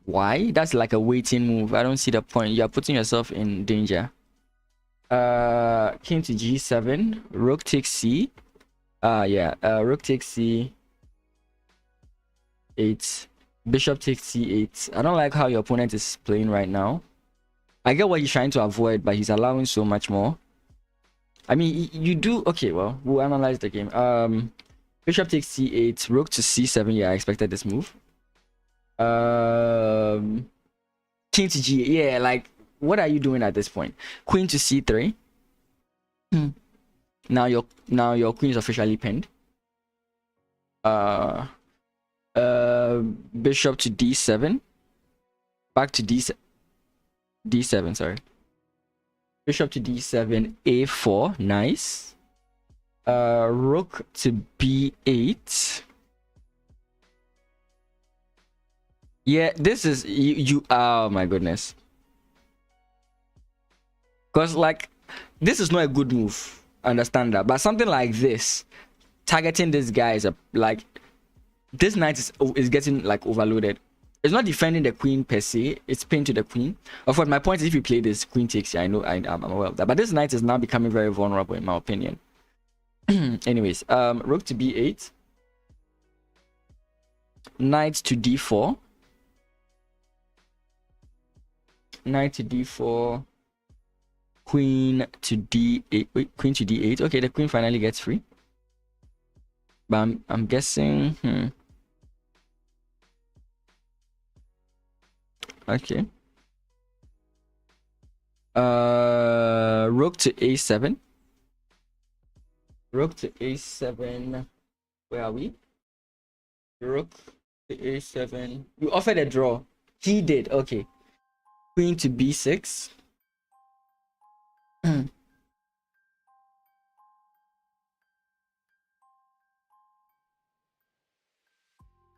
Why? That's like a waiting move. I don't see the point. You're putting yourself in danger. King to g7. Rook takes c. Yeah. Rook takes c8. Bishop takes c8. I don't like how your opponent is playing right now. I get what he's trying to avoid, but he's allowing so much more. I mean, you do... Okay, well, we'll analyze the game. Bishop takes c8. Rook to c7. Yeah, I expected this move. King to g8. Yeah, like, what are you doing at this point? Queen to c3. Now your queen is officially pinned. Bishop to d7. Back to d7, sorry. Bishop to d7, a4, nice. Rook to b8. Yeah, this is you oh my goodness. Because like this is not a good move. I understand that, but something like this, targeting this guy is like this knight is getting like overloaded. It's not defending the queen per se, it's pinned to the queen. Of course, my point is if you play this, queen takes, yeah, I know, I'm aware of that. But this knight is now becoming very vulnerable in my opinion. Anyways, rook to b8. Knight to d4. Knight to d4. Queen to d8. Wait, queen to d8. Okay, the queen finally gets free. But I'm guessing... Okay. Rook to a7. Rook to a7. Where are we? Rook to a7. You offered a draw. He did. Okay. Queen to b6.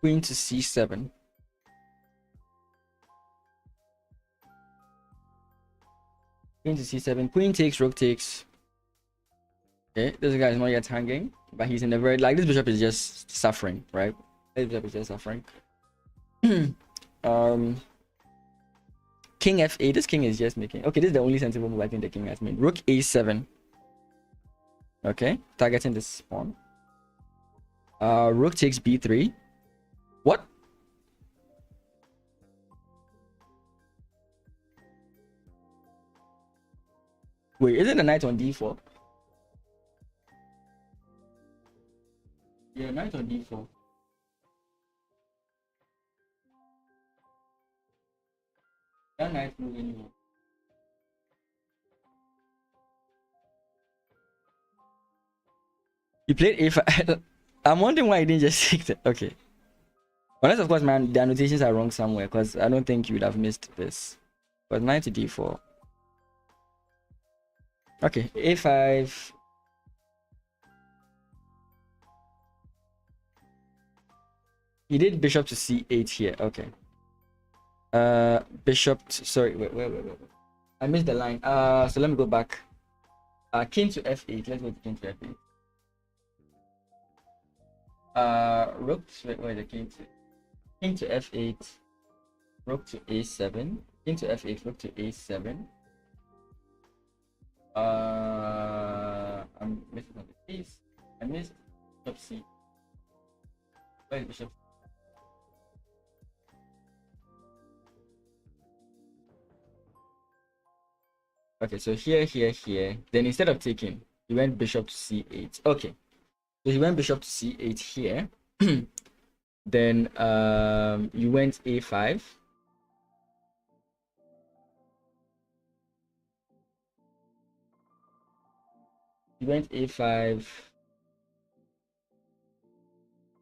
Queen to c7. Queen to c7. Queen takes, rook takes. Okay, this guy is not yet hanging, but he's in a very like this bishop is just suffering, right? This bishop is just suffering. King f8. This king is just making. Okay, this is the only sensible move I think the king has made. Rook a7. Okay, targeting this pawn. Rook takes b3. What? Wait, isn't the knight on d4? Yeah, knight on d4. That knight move anymore. You played a5. I'm wondering why you didn't just take it. Okay. Unless, of course, man, the annotations are wrong somewhere, because I don't think you would have missed this. But knight to d4. Okay, a5. He did bishop to c8 here. Okay. Bishop to, sorry, wait. I missed the line. So let me go back. King to f8. Let's go to king to f8. Rook. Wait, the king to f8. Rook to a7. King to f8. Rook to a7. I'm missing on the piece. I missed bishop c. Where is bishop? Okay, so here. Then instead of taking, he went bishop to c8. Okay, so he went bishop to c8 here. Then you went a5. You went a5.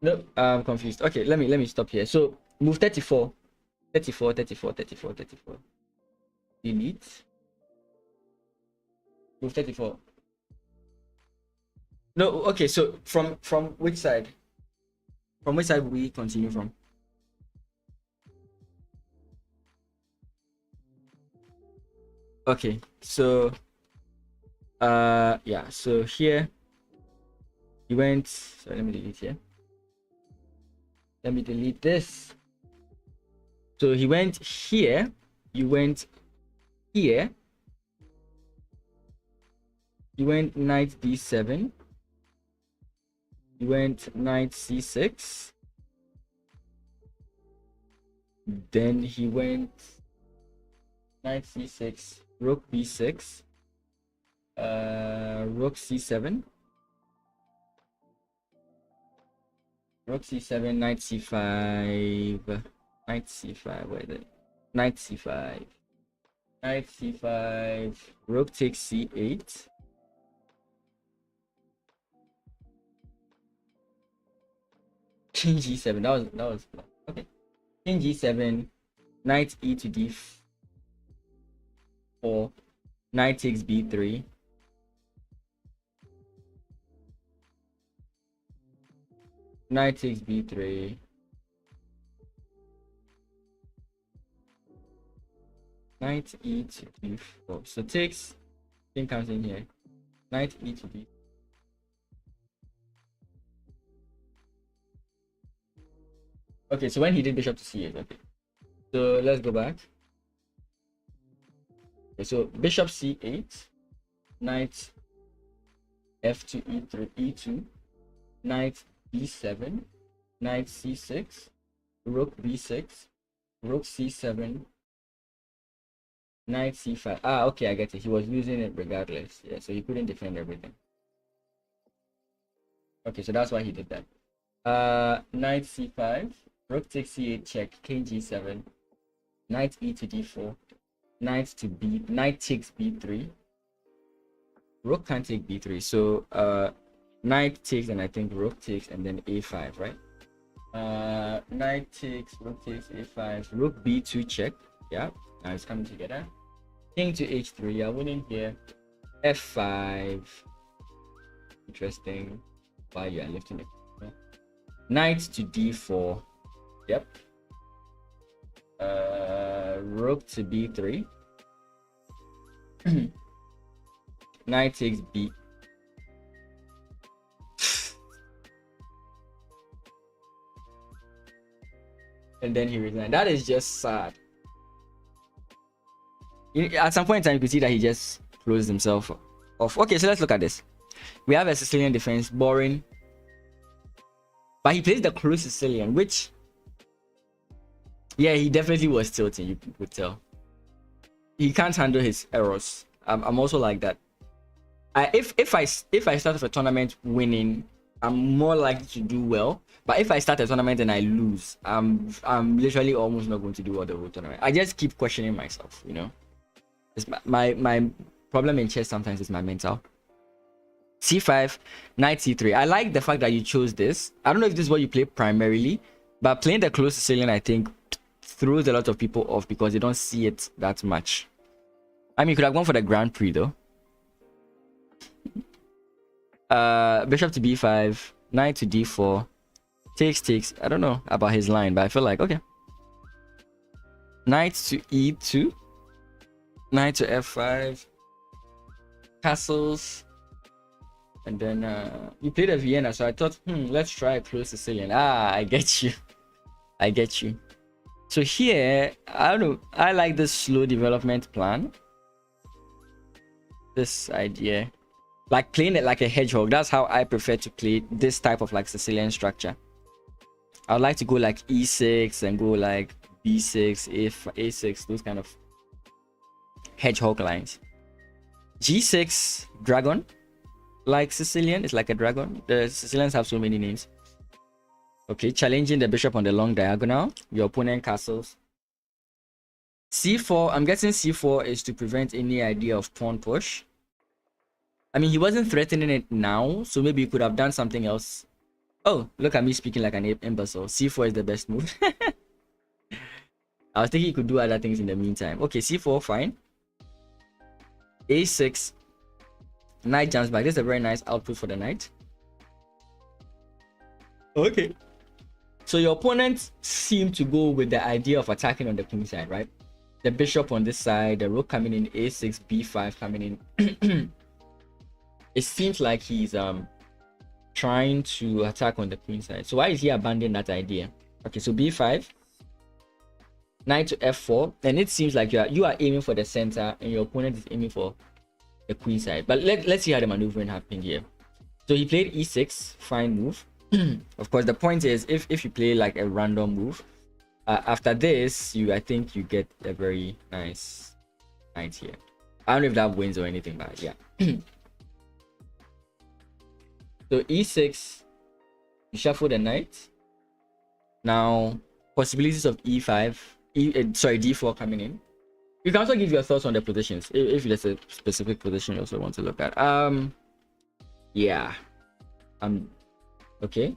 No, I'm confused. Okay, let me stop here. So move 34. Delete. Move 34. No, okay, so from which side? From which side will we continue from? Okay, so yeah, so here you went, so let me delete here. Let me delete this. So he went here, you went here. You went knight d7. You went knight c6. Then he went knight c6, rook b6, rook c7, rook c7, knight c5, knight c5. Where is it? Knight c5, knight c5, rook takes c8. King g7. That was okay. King g7, knight e to d4, knight takes b3, knight takes b3, knight e to d4. So takes king comes in here. Knight e to b. Okay, so when he did bishop to c8, okay. So let's go back. Okay, so bishop c8, knight f2 e3 e2, knight b7, knight c6, rook b6, rook c7, knight c5. Ah, okay, I get it. He was losing it regardless. Yeah, so he couldn't defend everything. Okay, so that's why he did that. Knight c5, rook takes c8 check, king g7, knight e to d4, knight takes b3. Rook can't take b3, so knight takes, and I think rook takes, and then a5, right? Knight takes, rook takes, a5, rook b2 check. Yeah, now it's coming together. King to h3, yeah, winning here. f5, interesting. Why you are lifting it? Knight to d4, yep. Rook to b3. Knight takes b. And then he resigned. That is just sad. At some point in time, you could see that he just closed himself off. Okay, so let's look at this. We have a Sicilian defense, boring. But he plays the close Sicilian, which, yeah, he definitely was tilting, you could tell. He can't handle his errors. I'm also like that. If I start off a tournament winning, I'm more likely to do well. But if I start a tournament and I lose, I'm literally almost not going to do well the whole tournament. I just keep questioning myself, you know. It's my problem in chess sometimes is my mental. c5, knight c3. I like the fact that you chose this. I don't know if this is what you play primarily, but playing the close Sicilian, I think, throws a lot of people off because they don't see it that much. I mean, you could have gone for the Grand Prix though. Bishop to b5, knight to d4, takes. I don't know about his line, but I feel like okay. Knight to e2, knight to f5, castles, and then you played a Vienna, so I thought, let's try a close Sicilian. Ah, I get you. I get you. So here, I don't know. I like this slow development plan. This idea, like playing it like a hedgehog. That's how I prefer to play this type of like Sicilian structure. I would like to go like e6 and go like b6, a6, those kind of hedgehog lines. g6 dragon, like Sicilian. It's like a dragon. The Sicilians have so many names. Okay, challenging the bishop on the long diagonal. Your opponent castles. c4. I'm guessing c4 is to prevent any idea of pawn push. I mean, he wasn't threatening it now, so maybe you could have done something else. Oh, look at me speaking like an imbecile. c4 is the best move. I was thinking you could do other things in the meantime. Okay, c4, fine. a6. Knight jumps back. This is a very nice output for the knight. Okay. So your opponents seem to go with the idea of attacking on the queen side, right? The bishop on this side, the rook coming in, a6, b5 coming in. It seems like he's trying to attack on the queen side. So why is he abandoning that idea? Okay, so b5, knight to f4, and it seems like you are aiming for the center and your opponent is aiming for the queen side. But let's see how the maneuvering happened here. So he played e6, fine move. Of course, the point is if you play like a random move, after this, I think you get a very nice knight here. I don't know if that wins or anything, but yeah. So e6, you shuffle the knight. Now, possibilities of e5, d4 coming in. You can also give your thoughts on the positions if there's a specific position you also want to look at. Yeah. Okay.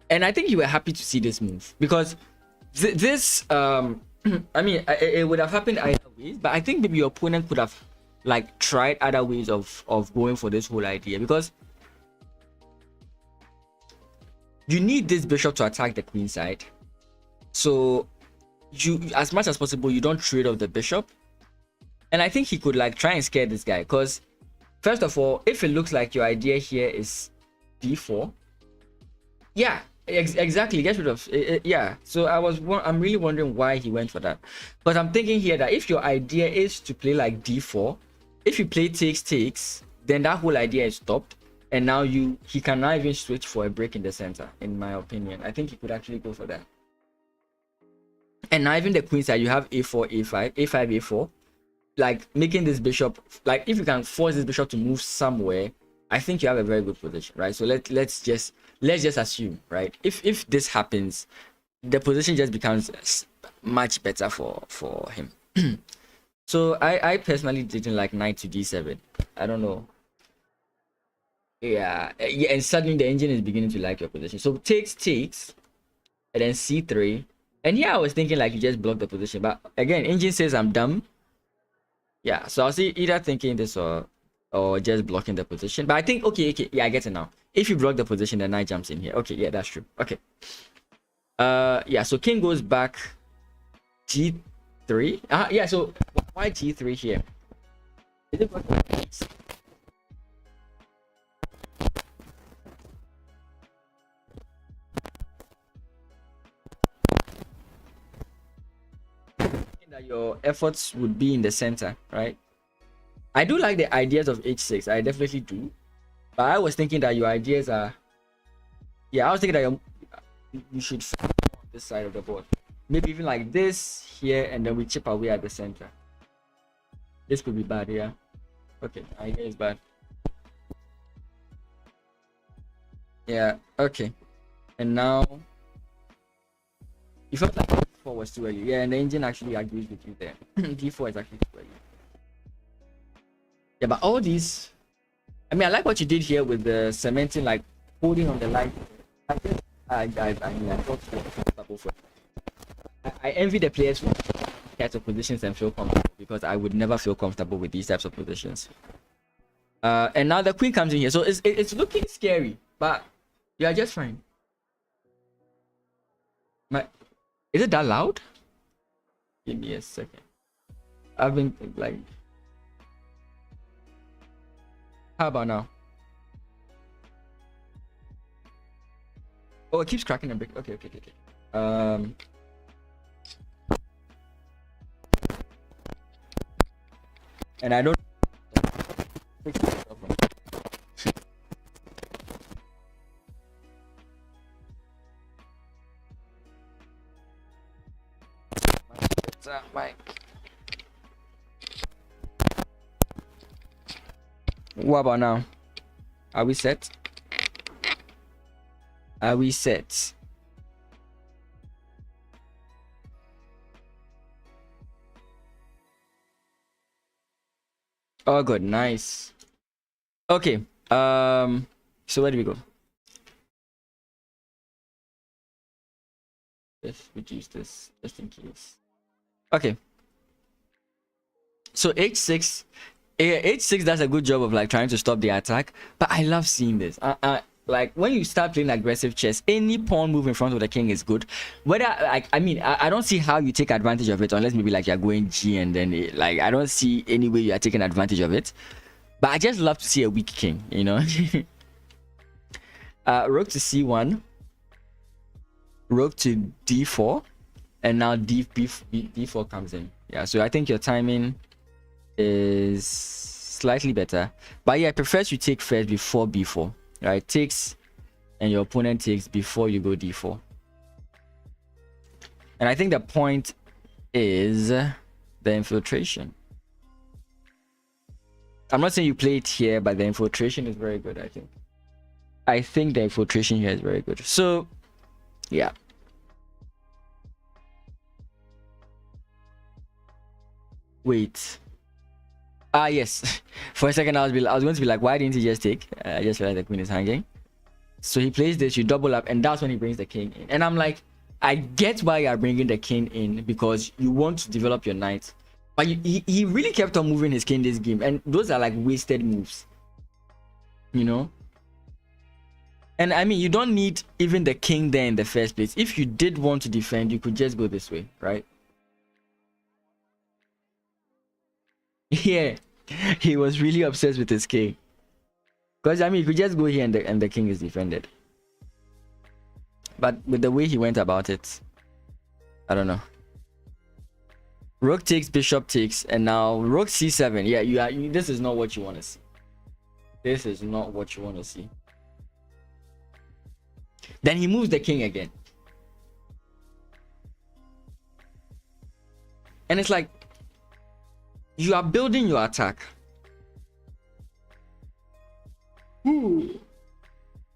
And I think you were happy to see this move because this I mean, it would have happened either ways, but I think maybe your opponent could have like tried other ways of going for this whole idea, because you need this bishop to attack the queen side. So you, as much as possible, you don't trade off the bishop. And I think he could like try and scare this guy, because first of all, if it looks like your idea here is d4, yeah, exactly, get rid of yeah. So I'm really wondering why he went for that, but I'm thinking here that if your idea is to play like d4, if you play takes, then that whole idea is stopped, and now he can now even switch for a break in the center. In my opinion, I think he could actually go for that. And now even the queen side, you have a4, a5, a5, a4, like making this bishop, like if you can force this bishop to move somewhere, I think you have a very good position, right? So let's just assume, right, if this happens, the position just becomes much better for him. So I personally didn't like knight to d7. I don't know. Yeah, and suddenly the engine is beginning to like your position. So takes, and then c3. And here I was thinking like you just block the position, but again, engine says I'm dumb. Yeah, so I was either thinking this or just blocking the position. But I think okay, yeah, I get it now. If you block the position, the knight jumps in here. Okay, yeah, that's true. Okay. Yeah, so king goes back g3. Yeah, so why g3 here? Is it that your efforts would be in the center, right? I do like the ideas of h6. I definitely do. But I was thinking that your ideas are, yeah, I was thinking that you should on this side of the board. Maybe even like this here, and then we chip away at the center. This could be bad, yeah. Okay, idea is bad. Yeah, okay. And now you felt like d4 was too early. Yeah, and the engine actually agrees with you there. d4 is actually too early. Yeah, but all these, I mean, I like what you did here with the cementing, like holding on the line. I envy the players who types of positions and feel comfortable, because I would never feel comfortable with these types of positions. And now the queen comes in here, so it's looking scary, but you are just fine. Is it that loud? Give me a second. I've been like, how about now? Oh, it keeps cracking a bit. Okay. And I don't What about now? Are we set? Are we set? Oh, good, nice. Okay. So where do we go? Let's reduce this just in case. Okay. So h6 does a good job of like trying to stop the attack, but I love seeing this. Like when you start playing aggressive chess, any pawn move in front of the king is good. Whether like, I mean, I don't see how you take advantage of it, unless maybe like you're going G and then like I don't see any way you are taking advantage of it. But I just love to see a weak king, you know. Rook to c1, rook to d4, and now d4 comes in. Yeah, so I think your timing is slightly better, but yeah, I prefer you take first before b4, right? Takes, and your opponent takes before you go d4. And I think the point is the infiltration. I'm not saying you play it here, but the infiltration is very good. I think the infiltration here is very good. So yeah, wait. Yes. For a second, I was going to be like, why didn't he just take? I just realized the queen is hanging. So he plays this, you double up, and that's when he brings the king in. And I'm like, I get why you are bringing the king in, because you want to develop your knight. But he really kept on moving his king this game, and those are like wasted moves, you know. And I mean, you don't need even the king there in the first place. If you did want to defend, you could just go this way, right? Yeah, he was really obsessed with his king. Because I mean, you could just go here and the king is defended. But with the way he went about it, I don't know. Rook takes, bishop takes, and now rook c7. Yeah, this is not what you want to see. This is not what you want to see. Then he moves the king again. And it's like, you are building your attack. Ooh.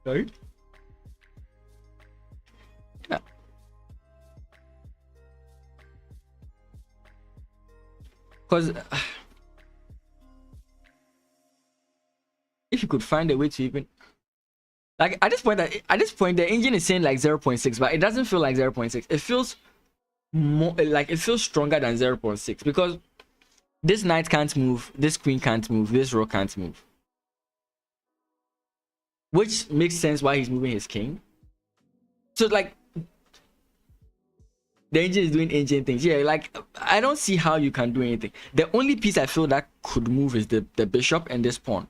Right? Yeah. Because if you could find a way to even, like, at this point the engine is saying like 0.6, but it doesn't feel like 0.6. It feels more like, it feels stronger than 0.6, because this knight can't move, this queen can't move, this rook can't move, which makes sense why he's moving his king. So like, the engine is doing engine things. Yeah, like, I don't see how you can do anything. The only piece I feel that could move is the bishop and this pawn,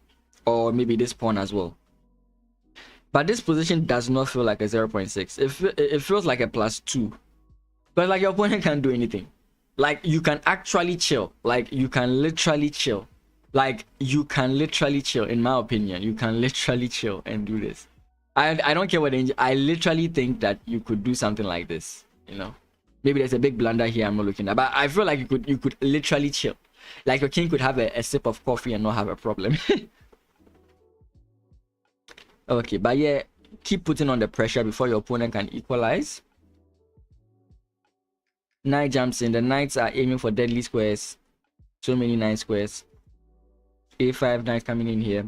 or maybe this pawn as well. But this position does not feel like a 0.6. It feels like a +2. But like, your opponent can't do anything. Like, you can actually chill. Like, you can literally chill. Like, you can literally chill, in my opinion. You can literally chill and do this. I don't care what engine. I literally think that you could do something like this, you know. Maybe there's a big blunder here I'm not looking at, but I feel like you could literally chill. Like, your king could have a sip of coffee and not have a problem. Okay, but yeah, keep putting on the pressure before your opponent can equalize. Knight jumps in. The knights are aiming for deadly squares. So many knight squares. A5, knight coming in here.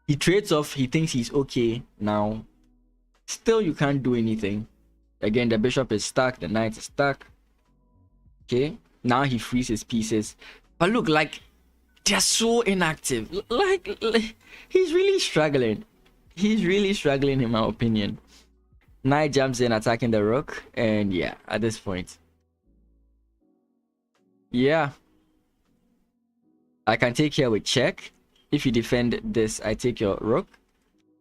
He trades off. He thinks he's okay now. Still, you can't do anything. Again, the bishop is stuck. The knight is stuck. Okay, now he frees his pieces. But look, like, they're so inactive. Like, he's really struggling. He's really struggling, in my opinion. Knight jumps in, attacking the rook, and yeah, at this point, yeah, I can take here with check. If you defend this, I take your rook.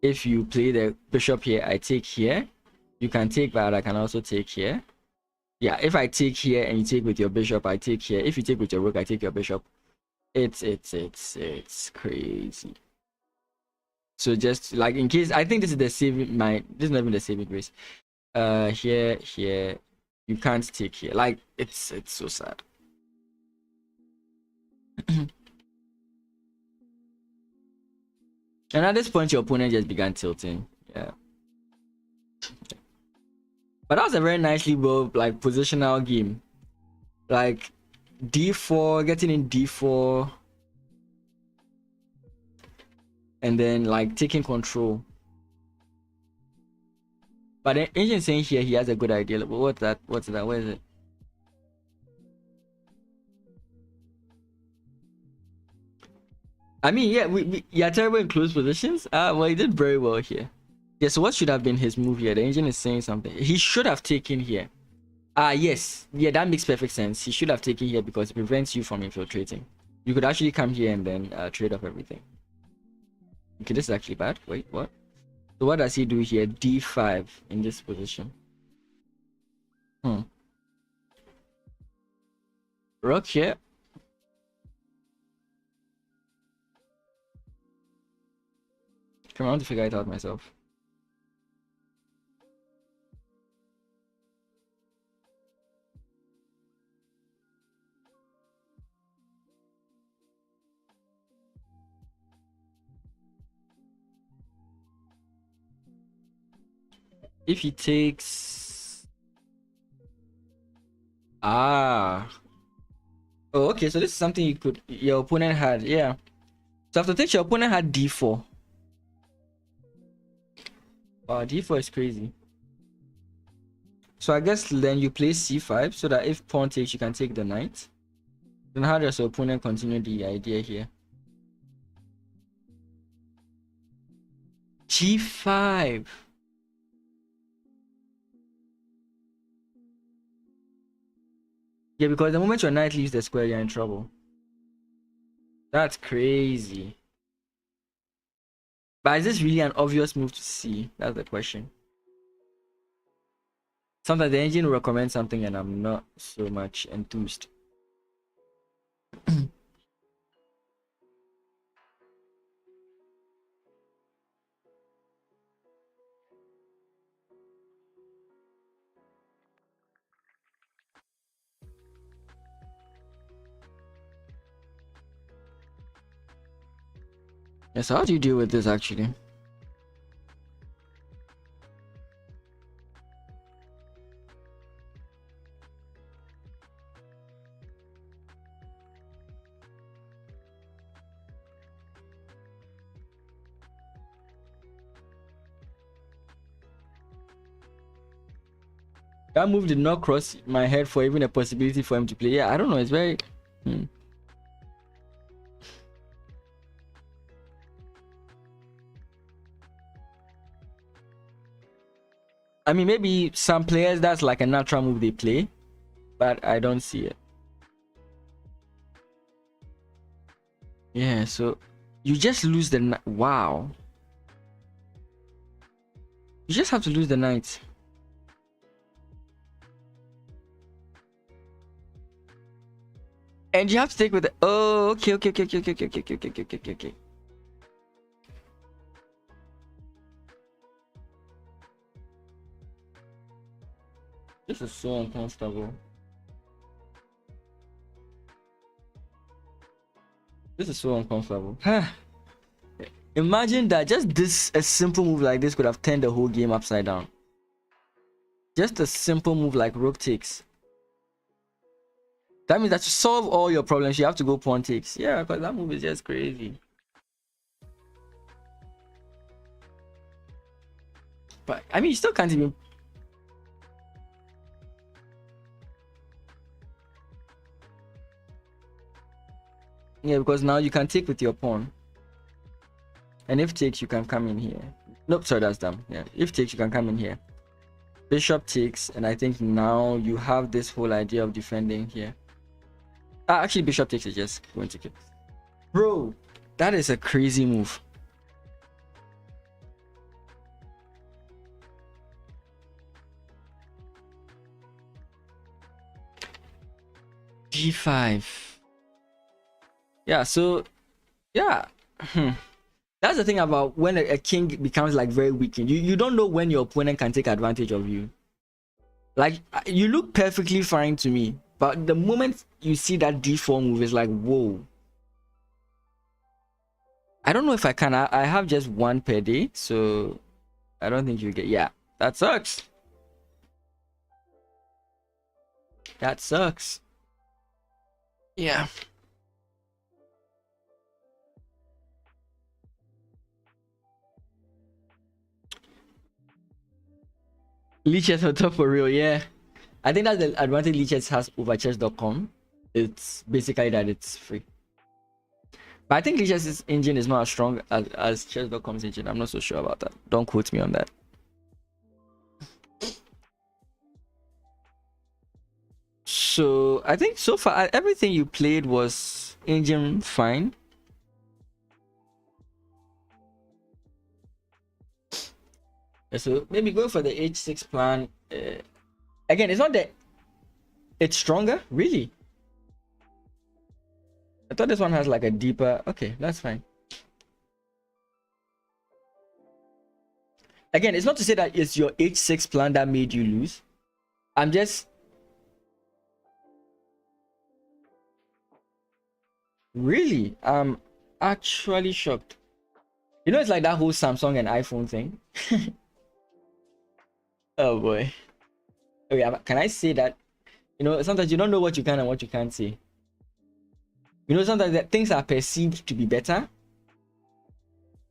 If you play the bishop here, I take here. You can take, but I can also take here. Yeah, if I take here and you take with your bishop, I take here. If you take with your rook, I take your bishop. It's crazy. So just like, in case, I think this is the saving, this is not even the saving grace. Here you can't take here. Like, it's so sad. And at this point, your opponent just began tilting. Yeah. But that was a very nicely built, like, positional game. Like, d4, getting in d4. And then, like, taking control. But the engine saying here he has a good idea. But what's that? What's that? Where is it? I mean, yeah, we are terrible in close positions. Well, he did very well here. Yeah, so what should have been his move here? The engine is saying something. He should have taken here. Yes. Yeah, that makes perfect sense. He should have taken here because it prevents you from infiltrating. You could actually come here and then trade off everything. Okay, this is actually bad. Wait, what? So what does he do here? D5 in this position. Rook here. Come on, I want to figure it out myself. If he takes... Oh, okay, so this is something your opponent had, yeah. So after take, your opponent had d4. Wow, d4 is crazy. So I guess then you play c5 so that if pawn takes, you can take the knight. Then how does your opponent continue the idea here? g5. Yeah, because the moment your knight leaves the square, you're in trouble. That's crazy. But is this really an obvious move to see? That's the question. Sometimes the engine will recommend something and I'm not so much enthused. Yeah, so how do you deal with this actually? That move did not cross my head for even a possibility for him to play. Yeah, I don't know. It's very... I mean, maybe some players, that's like a natural move they play, but I don't see it. Yeah, so you just lose the... Wow. You just have to lose the knight. And you have to take with the... Oh, okay. This is so uncomfortable. This is so uncomfortable. Imagine that just a simple move like this could have turned the whole game upside down. Just a simple move like rook takes. That means that to solve all your problems, you have to go pawn takes. Yeah, because that move is just crazy. But I mean, you still can't even... Yeah, because now you can take with your pawn. And if takes, you can come in here. Nope, sorry, that's dumb. Yeah, if takes, you can come in here. Bishop takes, and I think now you have this whole idea of defending here. Actually, bishop takes is just going to kill. Bro, that is a crazy move. G5. Yeah, so yeah. That's the thing about when a king becomes like very weakened. You don't know when your opponent can take advantage of you. Like, you look perfectly fine to me, but the moment you see that d4 move, it's like, whoa. I don't know if I can. I have just one per day, so I don't think you get... Yeah, that sucks. That sucks. Yeah. Lichess on top for real, yeah. I think that's the advantage Lichess has over chess.com. It's basically that it's free. But I think Lichess's engine is not as strong as chess.com's engine. I'm not so sure about that. Don't quote me on that. So I think so far everything you played was engine fine. So maybe go for the h6 plan. Again, it's not that it's stronger, really. I thought this one has like a deeper... Okay, that's fine. Again, it's not to say that it's your h6 plan that made you lose. I'm just... Really? I'm actually shocked. You know, it's like that whole Samsung and iPhone thing. Oh boy. Okay, can I say that? You know, sometimes you don't know what you can and what you can't say. You know, sometimes that things are perceived to be better.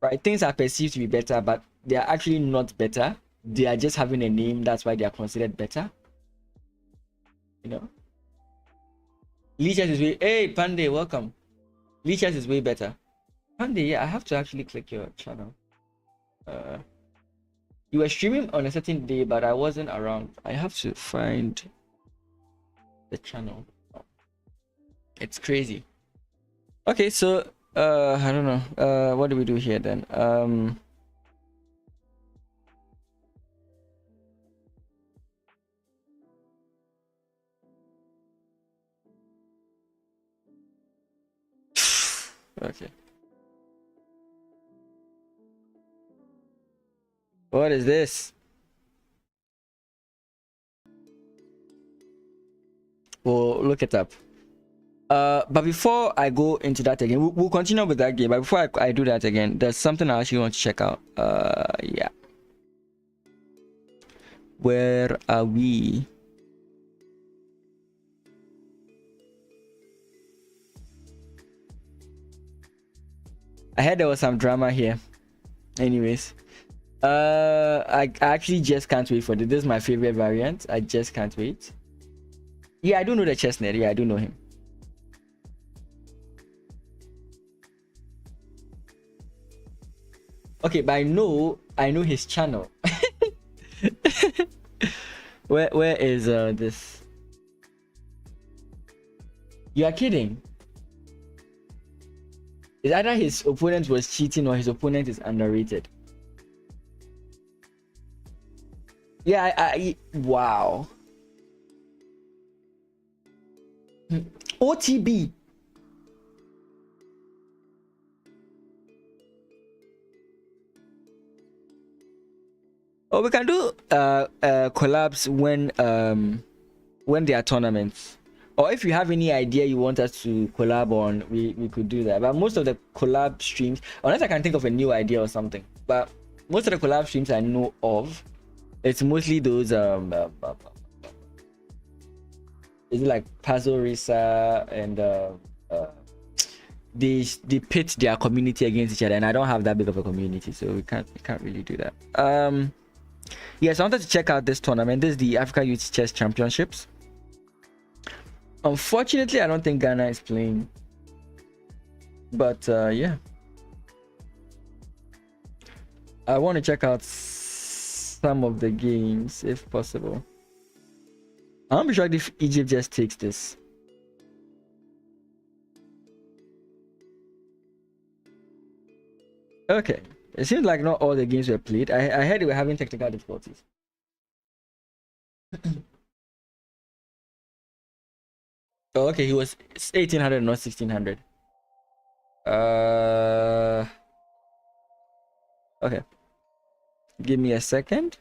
Right? Things are perceived to be better, but they are actually not better. They are just having a name. That's why they are considered better. You know? Lichess is way... Hey, Panday, welcome. Lichess is way better. Panday, yeah, I have to actually click your channel. You were streaming on a certain day, but I wasn't around. I have to find the channel. It's crazy. Okay, so I don't know. What do we do here then? Okay. What is this? We'll look it up. But before I go into that again, we'll continue with that game. But before I do that again, there's something I actually want to check out. Yeah. Where are we? I heard there was some drama here. Anyways, I actually just can't wait for this. This is my favorite variant. I just can't wait. Yeah, I do know the chestnut. Yeah, I do know him. Okay, but I know his channel. Where is this? You are kidding. It's either his opponent was cheating or his opponent is underrated. Yeah, wow. OTB. Oh, we can do collabs when there are tournaments. Or if you have any idea you want us to collab on, we could do that. But most of the collab streams, unless I can think of a new idea or something, but most of the collab streams I know of, it's mostly those is it like Puzzle Risa and they pit their community against each other, and I don't have that big of a community, so we can't really do that. Yes, I wanted to check out this tournament. This is the Africa Youth Chess Championships. Unfortunately, I don't think Ghana is playing, but yeah, I want to check out some of the games if possible. I'm not sure if Egypt just takes this. Okay, it seems like not all the games were played. I heard they were having technical difficulties. Oh, okay, he was 1800, not 1600. Okay, give me a second.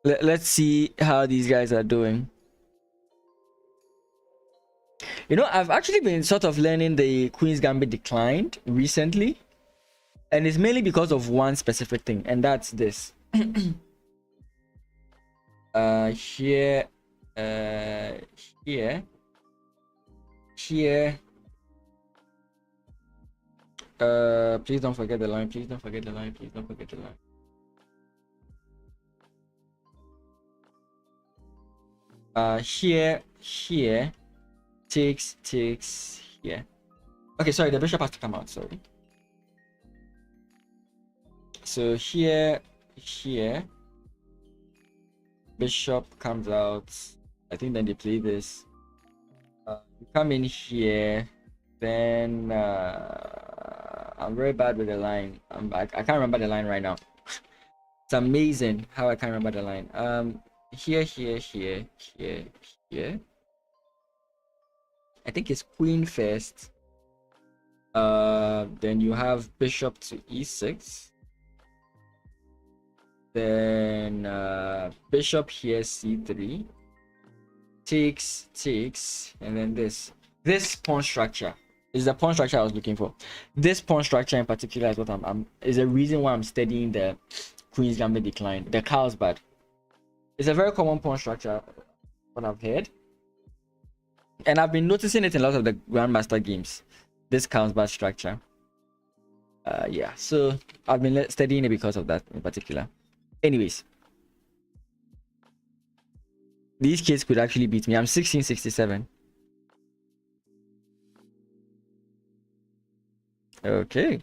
Let's see how these guys are doing. You know, I've actually been sort of learning the Queen's Gambit declined recently, and it's mainly because of one specific thing, and that's this. Here, here, please don't forget the line. Please don't forget the line. Please don't forget the line. Here, takes here. Okay, sorry, the bishop has to come out. Sorry. So here, bishop comes out. I think then they play this. You come in here, then I'm very bad with the line. I can't remember the line right now. It's amazing how I can't remember the line. Here. I think it's queen first. Then you have bishop to e6. Then bishop here c3. Takes, and then this pawn structure is the pawn structure I was looking for. This pawn structure in particular is what is a reason why I'm studying the Queen's Gambit decline, the Carlsbad. It's a very common pawn structure, what I've heard, and I've been noticing it in a lot of the Grandmaster games. This Carlsbad structure. Yeah, so I've been studying it because of that in particular. Anyways, these kids could actually beat me. I'm 1667. Okay.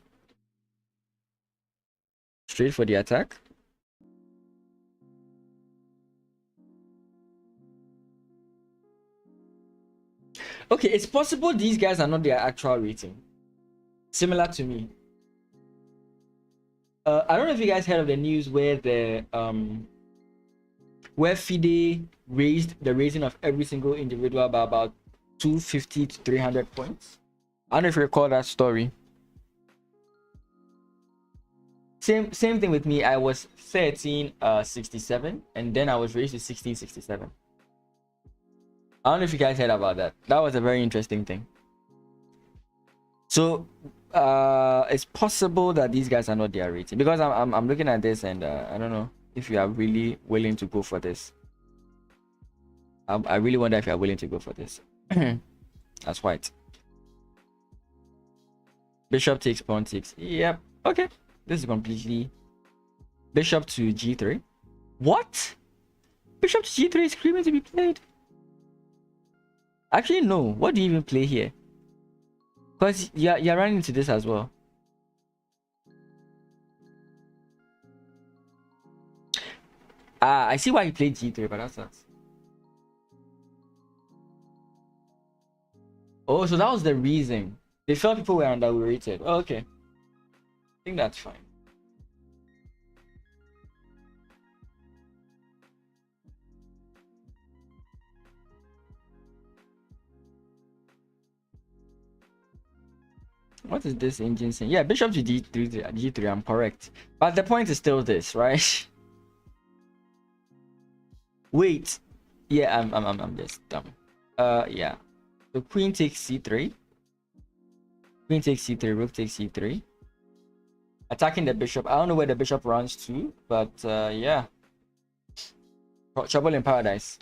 Straight for the attack. Okay, it's possible these guys are not their actual rating. Similar to me. I don't know if you guys heard of the news where the where FIDE raised the rating of every single individual by about 250 to 300 points. I don't know if you recall that story. Same thing with me. I was 1367 and then I was raised to 1667. I don't know if you guys heard about that. That was a very interesting thing. So it's possible that these guys are not their rating, because I'm looking at this and I don't know if you are really willing to go for this. I really wonder if you are willing to go for this. That's white. Bishop takes, pawn takes. Yep. Okay. This is completely bishop to g3. What? Bishop to g3 is screaming to be played. Actually, no. What do you even play here? Because you're running into this as well. I see why you played g3, but that's not. Oh, so that was the reason. They felt people were underrated. Oh, okay. I think that's fine. What is this engine saying? Yeah, bishop to g3, I'm correct. But the point is still this, right? Wait. Yeah, I'm just dumb. Yeah. So queen takes c3. Queen takes c3, rook takes c3. Attacking the bishop. I don't know where the bishop runs to, but yeah. Trouble in paradise.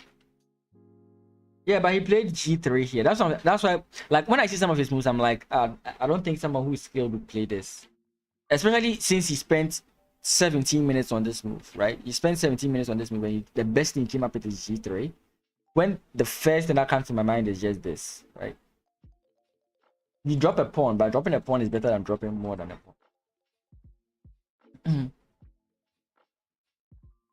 Yeah, but he played g3 here. That's why, like, when I see some of his moves, I'm like, I don't think someone who is skilled would play this. Especially since he spent 17 minutes on this move, right? He spent 17 minutes on this move, and the best thing he came up with is g3. When the first thing that comes to my mind is just this, right? You drop a pawn, but dropping a pawn is better than dropping more than a pawn.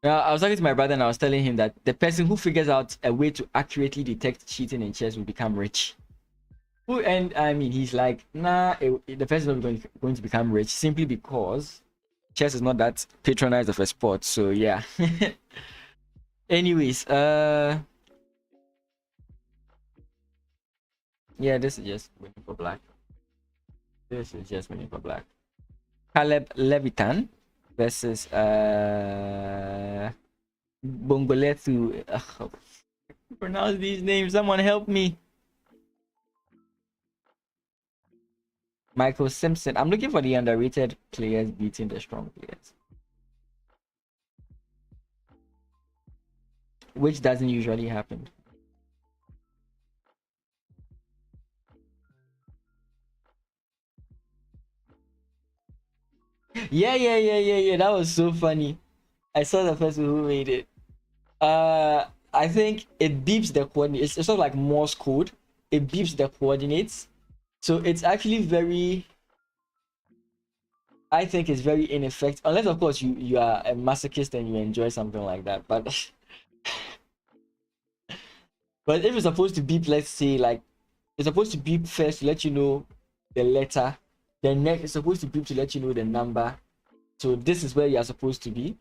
I was talking to my brother and I was telling him that the person who figures out a way to accurately detect cheating in chess will become rich. And I mean, he's like, nah, the person is not going to become rich simply because chess is not that patronized of a sport. So yeah. Anyways, yeah, this is just winning for black. This is just winning for black. Caleb Levitan versus Bongoletu. Pronounce these names. Someone help me. Michael Simpson. I'm looking for the underrated players beating the strong players, which doesn't usually happen. Yeah. That was so funny. I saw the person who made it. I think it beeps the coordinates. It's sort of like Morse code. It beeps the coordinates. So it's actually very, I think it's very ineffective. Unless of course you are a masochist and you enjoy something like that. But but if it's supposed to beep, let's say like it's supposed to beep first to let you know the letter. Then next it's supposed to beep to let you know the number. So this is where you are supposed to be.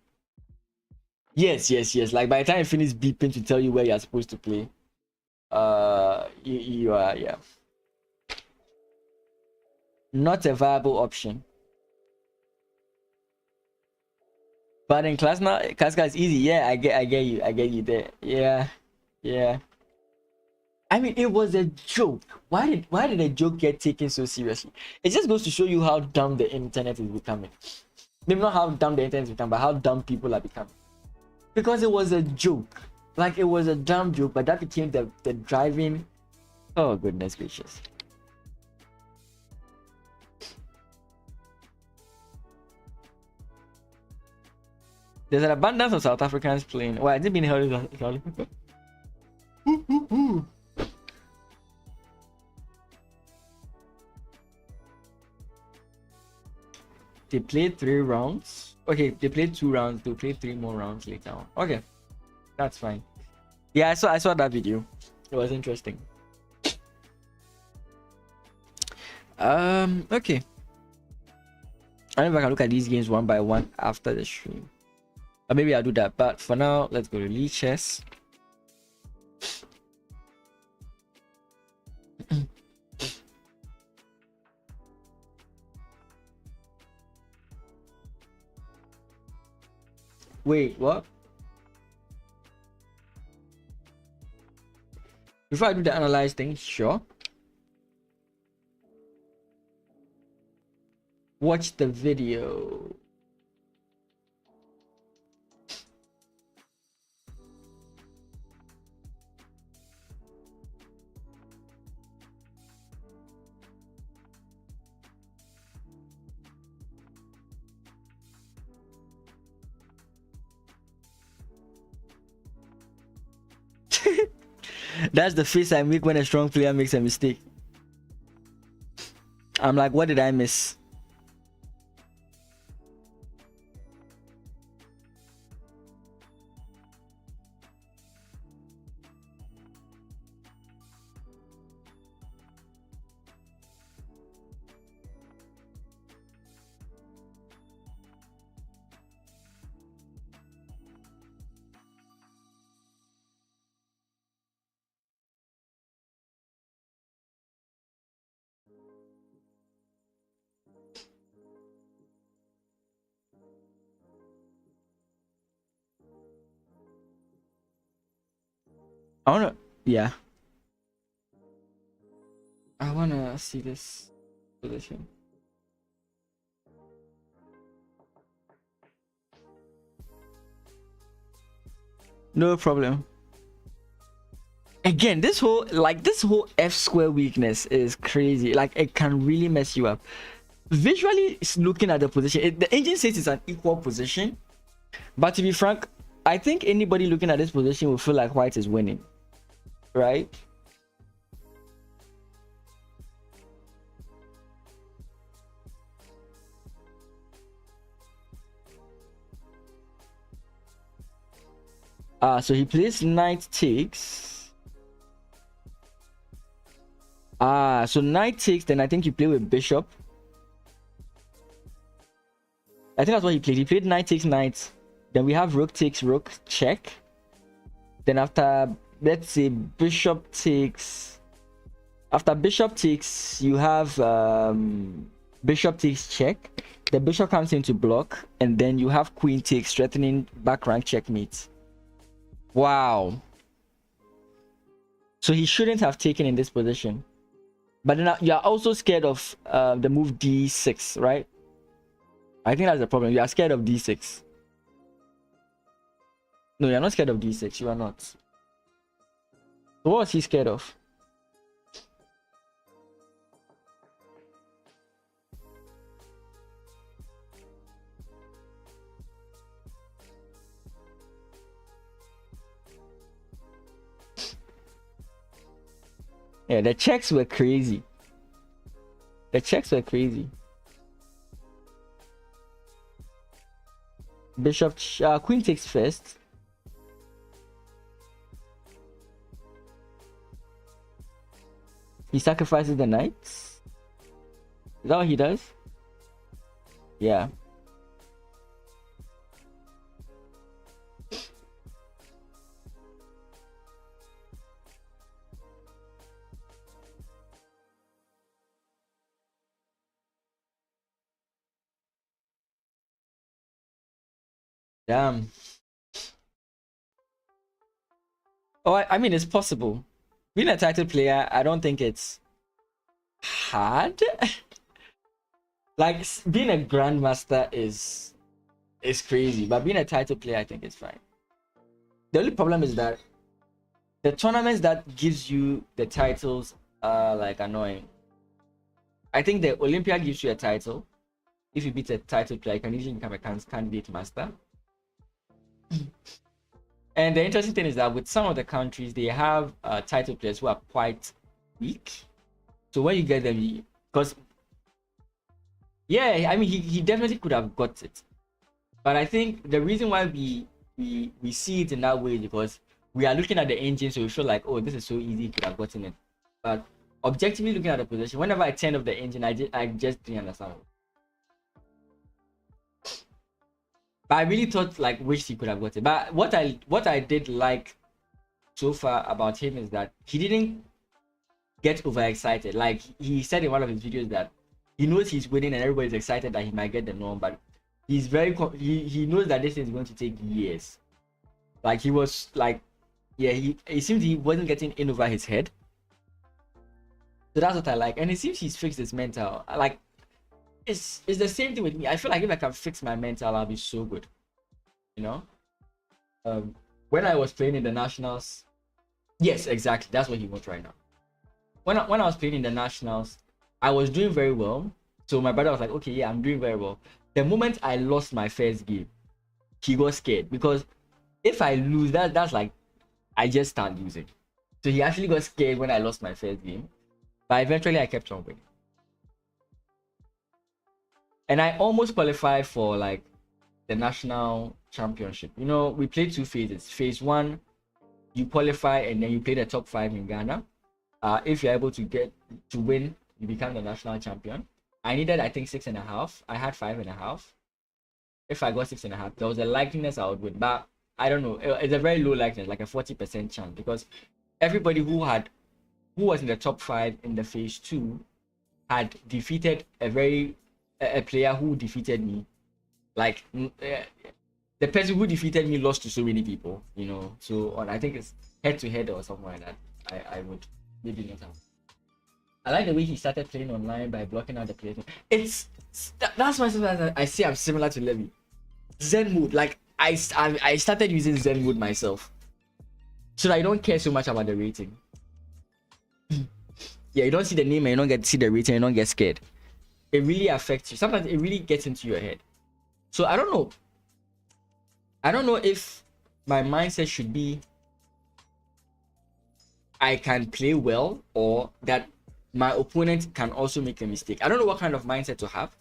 Yes. Like by the time you finish beeping to tell you where you're supposed to play, you are, yeah, not a viable option. But in class now, Casca is easy. Yeah, I get you there. Yeah. I mean, it was a joke. Why did a joke get taken so seriously? It just goes to show you how dumb the internet is becoming. Maybe not how dumb the internet is becoming, but how dumb people are becoming. Because it was a joke. Like, it was a dumb joke, but that became the driving. Oh, goodness gracious. There's an abundance of South Africans playing. Well, I didn't mean held in South Africa. They played 3 rounds. Okay, they played 2 rounds. They'll play 3 more rounds later on. Okay, that's fine. Yeah, I saw that video. It was interesting. Okay. I don't know if I can look at these games one by one after the stream. Or maybe I'll do that. But for now, let's go to Lichess. Wait, what? Before I do the analyze thing, sure. Watch the video. That's the face I make when a strong player makes a mistake. I'm like, what did I miss? I wanna, yeah. I wanna see this position. No problem. Again, this whole F square weakness is crazy. Like, it can really mess you up. Visually looking at the position, the engine says it's an equal position, but to be frank, I think anybody looking at this position will feel like white is winning, right? So he plays knight takes. So knight takes, then I think you play with bishop. I think that's what he played. He played knight takes knight. Then we have rook takes rook check. Then after, let's say, bishop takes. After bishop takes, you have bishop takes check. The bishop comes into block, and then you have queen takes, threatening back rank checkmate. Wow. So he shouldn't have taken in this position. But then you're also scared of the move d6, right? I think that's the problem. You are scared of d6. No, you're not scared of d6. You are not. So what was he scared of? Yeah, the checks were crazy. The checks were crazy. Bishop, queen takes first. He sacrifices the knights. Is that what he does? Yeah. Damn. Oh, I mean, it's possible. Being a title player, I don't think it's hard. Like, being a grandmaster is crazy, but being a title player, I think it's fine. The only problem is that the tournaments that gives you the titles are like annoying. I think the Olympia gives you a title. If you beat a title player, you can easily become a candidate master. And the interesting thing is that with some of the countries, they have title players who are quite weak. So when you get them, because yeah, I mean, he definitely could have got it. But I think the reason why we see it in that way is because we are looking at the engine, so we feel like, oh, this is so easy, he could have gotten it. But objectively looking at the position, whenever I turned off the engine, I just didn't understand. But I really thought, like, wished he could have got it. But what I did like so far about him is that he didn't get overexcited. Like he said in one of his videos that he knows he's winning and everybody's excited that he might get the norm, but he's very he knows that this is going to take years. Like he was like, yeah, it seems he wasn't getting in over his head. So that's what I like, and it seems he's fixed his mental. Like it's the same thing with me. I feel like if I can fix my mental, I'll be so good. You know, when I was playing in the nationals, yes, exactly, that's what he wants right now. When I was playing in the nationals, I was doing very well. So my brother was like, okay, yeah, I'm doing very well. The moment I lost my first game, he got scared, because if I lose, that's like I just start losing. So he actually got scared when I lost my first game, but eventually I kept on winning. And I almost qualified for like the national championship. You know, we played 2 phases. Phase 1, you qualify and then you play the top 5 in Ghana. If you're able to win, you become the national champion. I needed, I think, 6.5. I had 5.5. If I got 6.5, there was a likeliness I would win, but I don't know. It's a very low likeliness, like a 40% chance, because everybody who was in the top 5 in the phase 2 had defeated a player who defeated me. Like the person who defeated me lost to so many people, you know. So I think it's head to head or something like that. I would maybe not have. I like the way he started playing online by blocking out the players. That's why I say I'm similar to Levy. Zen mode, like I started using Zen mode myself, so that I don't care so much about the rating. Yeah, you don't see the name and you don't get to see the rating, you don't get scared. It really affects you. Sometimes it really gets into your head. So I don't know. I don't know if my mindset should be I can play well, or that my opponent can also make a mistake. I don't know what kind of mindset to have.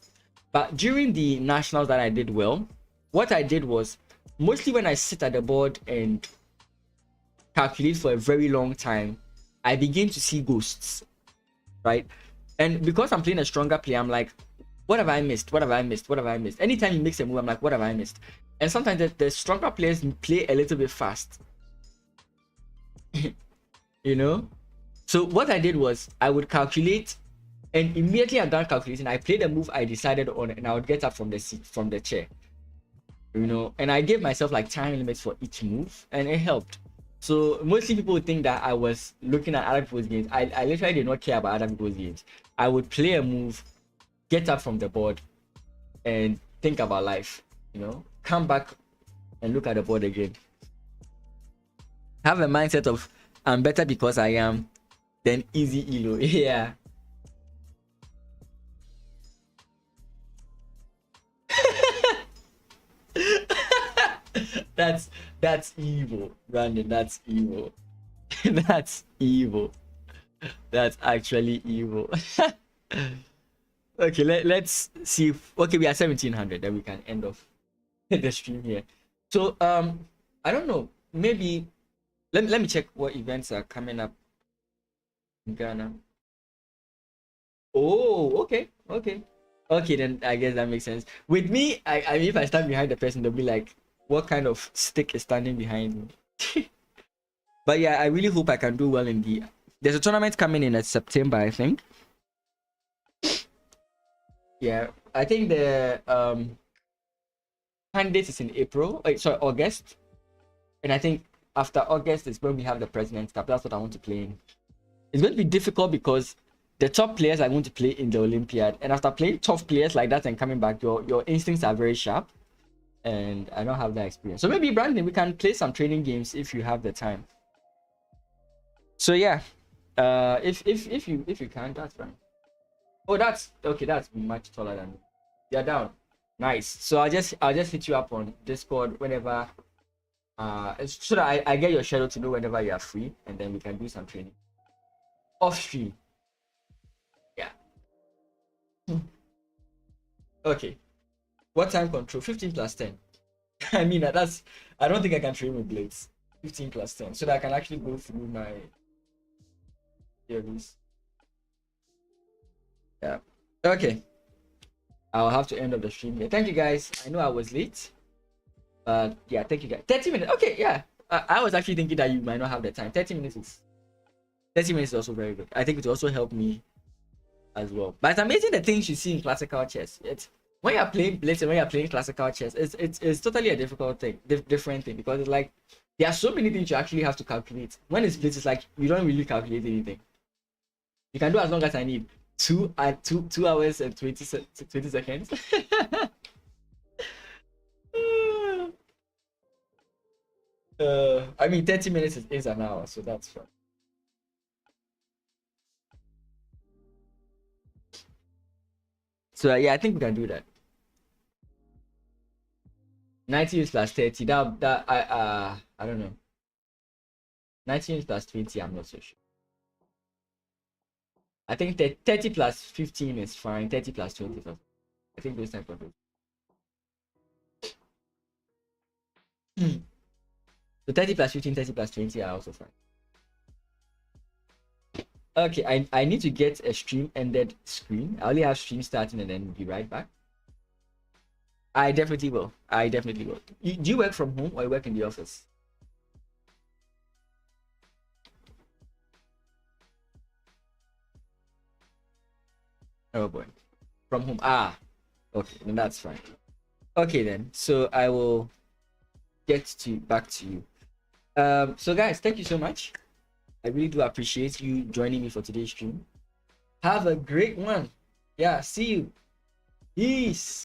But during the nationals that I did well, what I did was, mostly when I sit at the board and calculate for a very long time, I begin to see ghosts, right? And because I'm playing a stronger player, I'm like, what have I missed? What have I missed? What have I missed? Anytime he makes a move, I'm like, what have I missed? And sometimes the stronger players play a little bit fast. You know? So what I did was, I would calculate, and immediately I'm done calculating, I play the move I decided on, and I would get up from the seat, from the chair. You know? And I gave myself like time limits for each move, and it helped. So mostly people would think that I was looking at other people's games. I literally did not care about other people's games. I would play a move, get up from the board, and think about life. You know, come back and look at the board again. Have a mindset of I'm better because I am than easy elo. Yeah. That's evil, Brandon. That's evil. That's evil. That's actually evil. Okay, let's see if, okay, we are 1700, then we can end off the stream here. So I don't know, maybe let me check what events are coming up in Ghana. Oh, okay, then I guess that makes sense. With me, I mean, if I stand behind the person, they'll be like, what kind of stick is standing behind me? But yeah, I really hope I can do well in there's a tournament coming in September, I think. Yeah, I think the candidate is in April. Sorry, August. And I think after August is when we have the President's Cup. That's what I want to play in. It's going to be difficult because the top players are going to play in the Olympiad. And after playing tough players like that and coming back, your instincts are very sharp. And I don't have that experience. So maybe, Brandon, we can play some training games if you have the time. So yeah, if you can, that's fine. Oh, that's okay. That's much taller than me. You're down. Nice. So I'll just hit you up on Discord whenever, so that I get your schedule to know whenever you are free, and then we can do some training off stream. Yeah. Okay. What time control? 15 plus 10. I mean, I don't think I can train with blades. 15 plus 10, so that I can actually go through my theories. Yeah. Okay. I'll have to end up the stream here. Thank you guys. I know I was late. But yeah, thank you guys. 30 minutes. Okay, yeah. I was actually thinking that you might not have the time. 30 minutes is also very good. I think it will also help me as well. But it's amazing the things you see in classical chess. It's when you're playing blitz and when you're playing classical chess, it's totally a difficult thing, different thing, because it's like there are so many things you actually have to calculate. When it's blitz, it's like you don't really calculate anything. You can do as long as I need. 2 hours and 20 seconds. I mean 30 minutes is an hour, so that's fine. So yeah, I think we can do that. 90 minutes plus 30. That I don't know. 90 minutes plus 20, I'm not so sure. I think 30 plus 15 is fine. 30 plus 20. I think those time control. So 30 plus 15, 30 plus 20 are also fine. Okay, I need to get a stream ended screen. I only have stream starting and then be right back. I definitely will. Do you work from home or you work in the office? Oh boy. From home. Ah. Okay, then that's fine. Okay then. So I will get back to you. So guys, thank you so much. I really do appreciate you joining me for today's stream. Have a great one. Yeah, see you. Peace.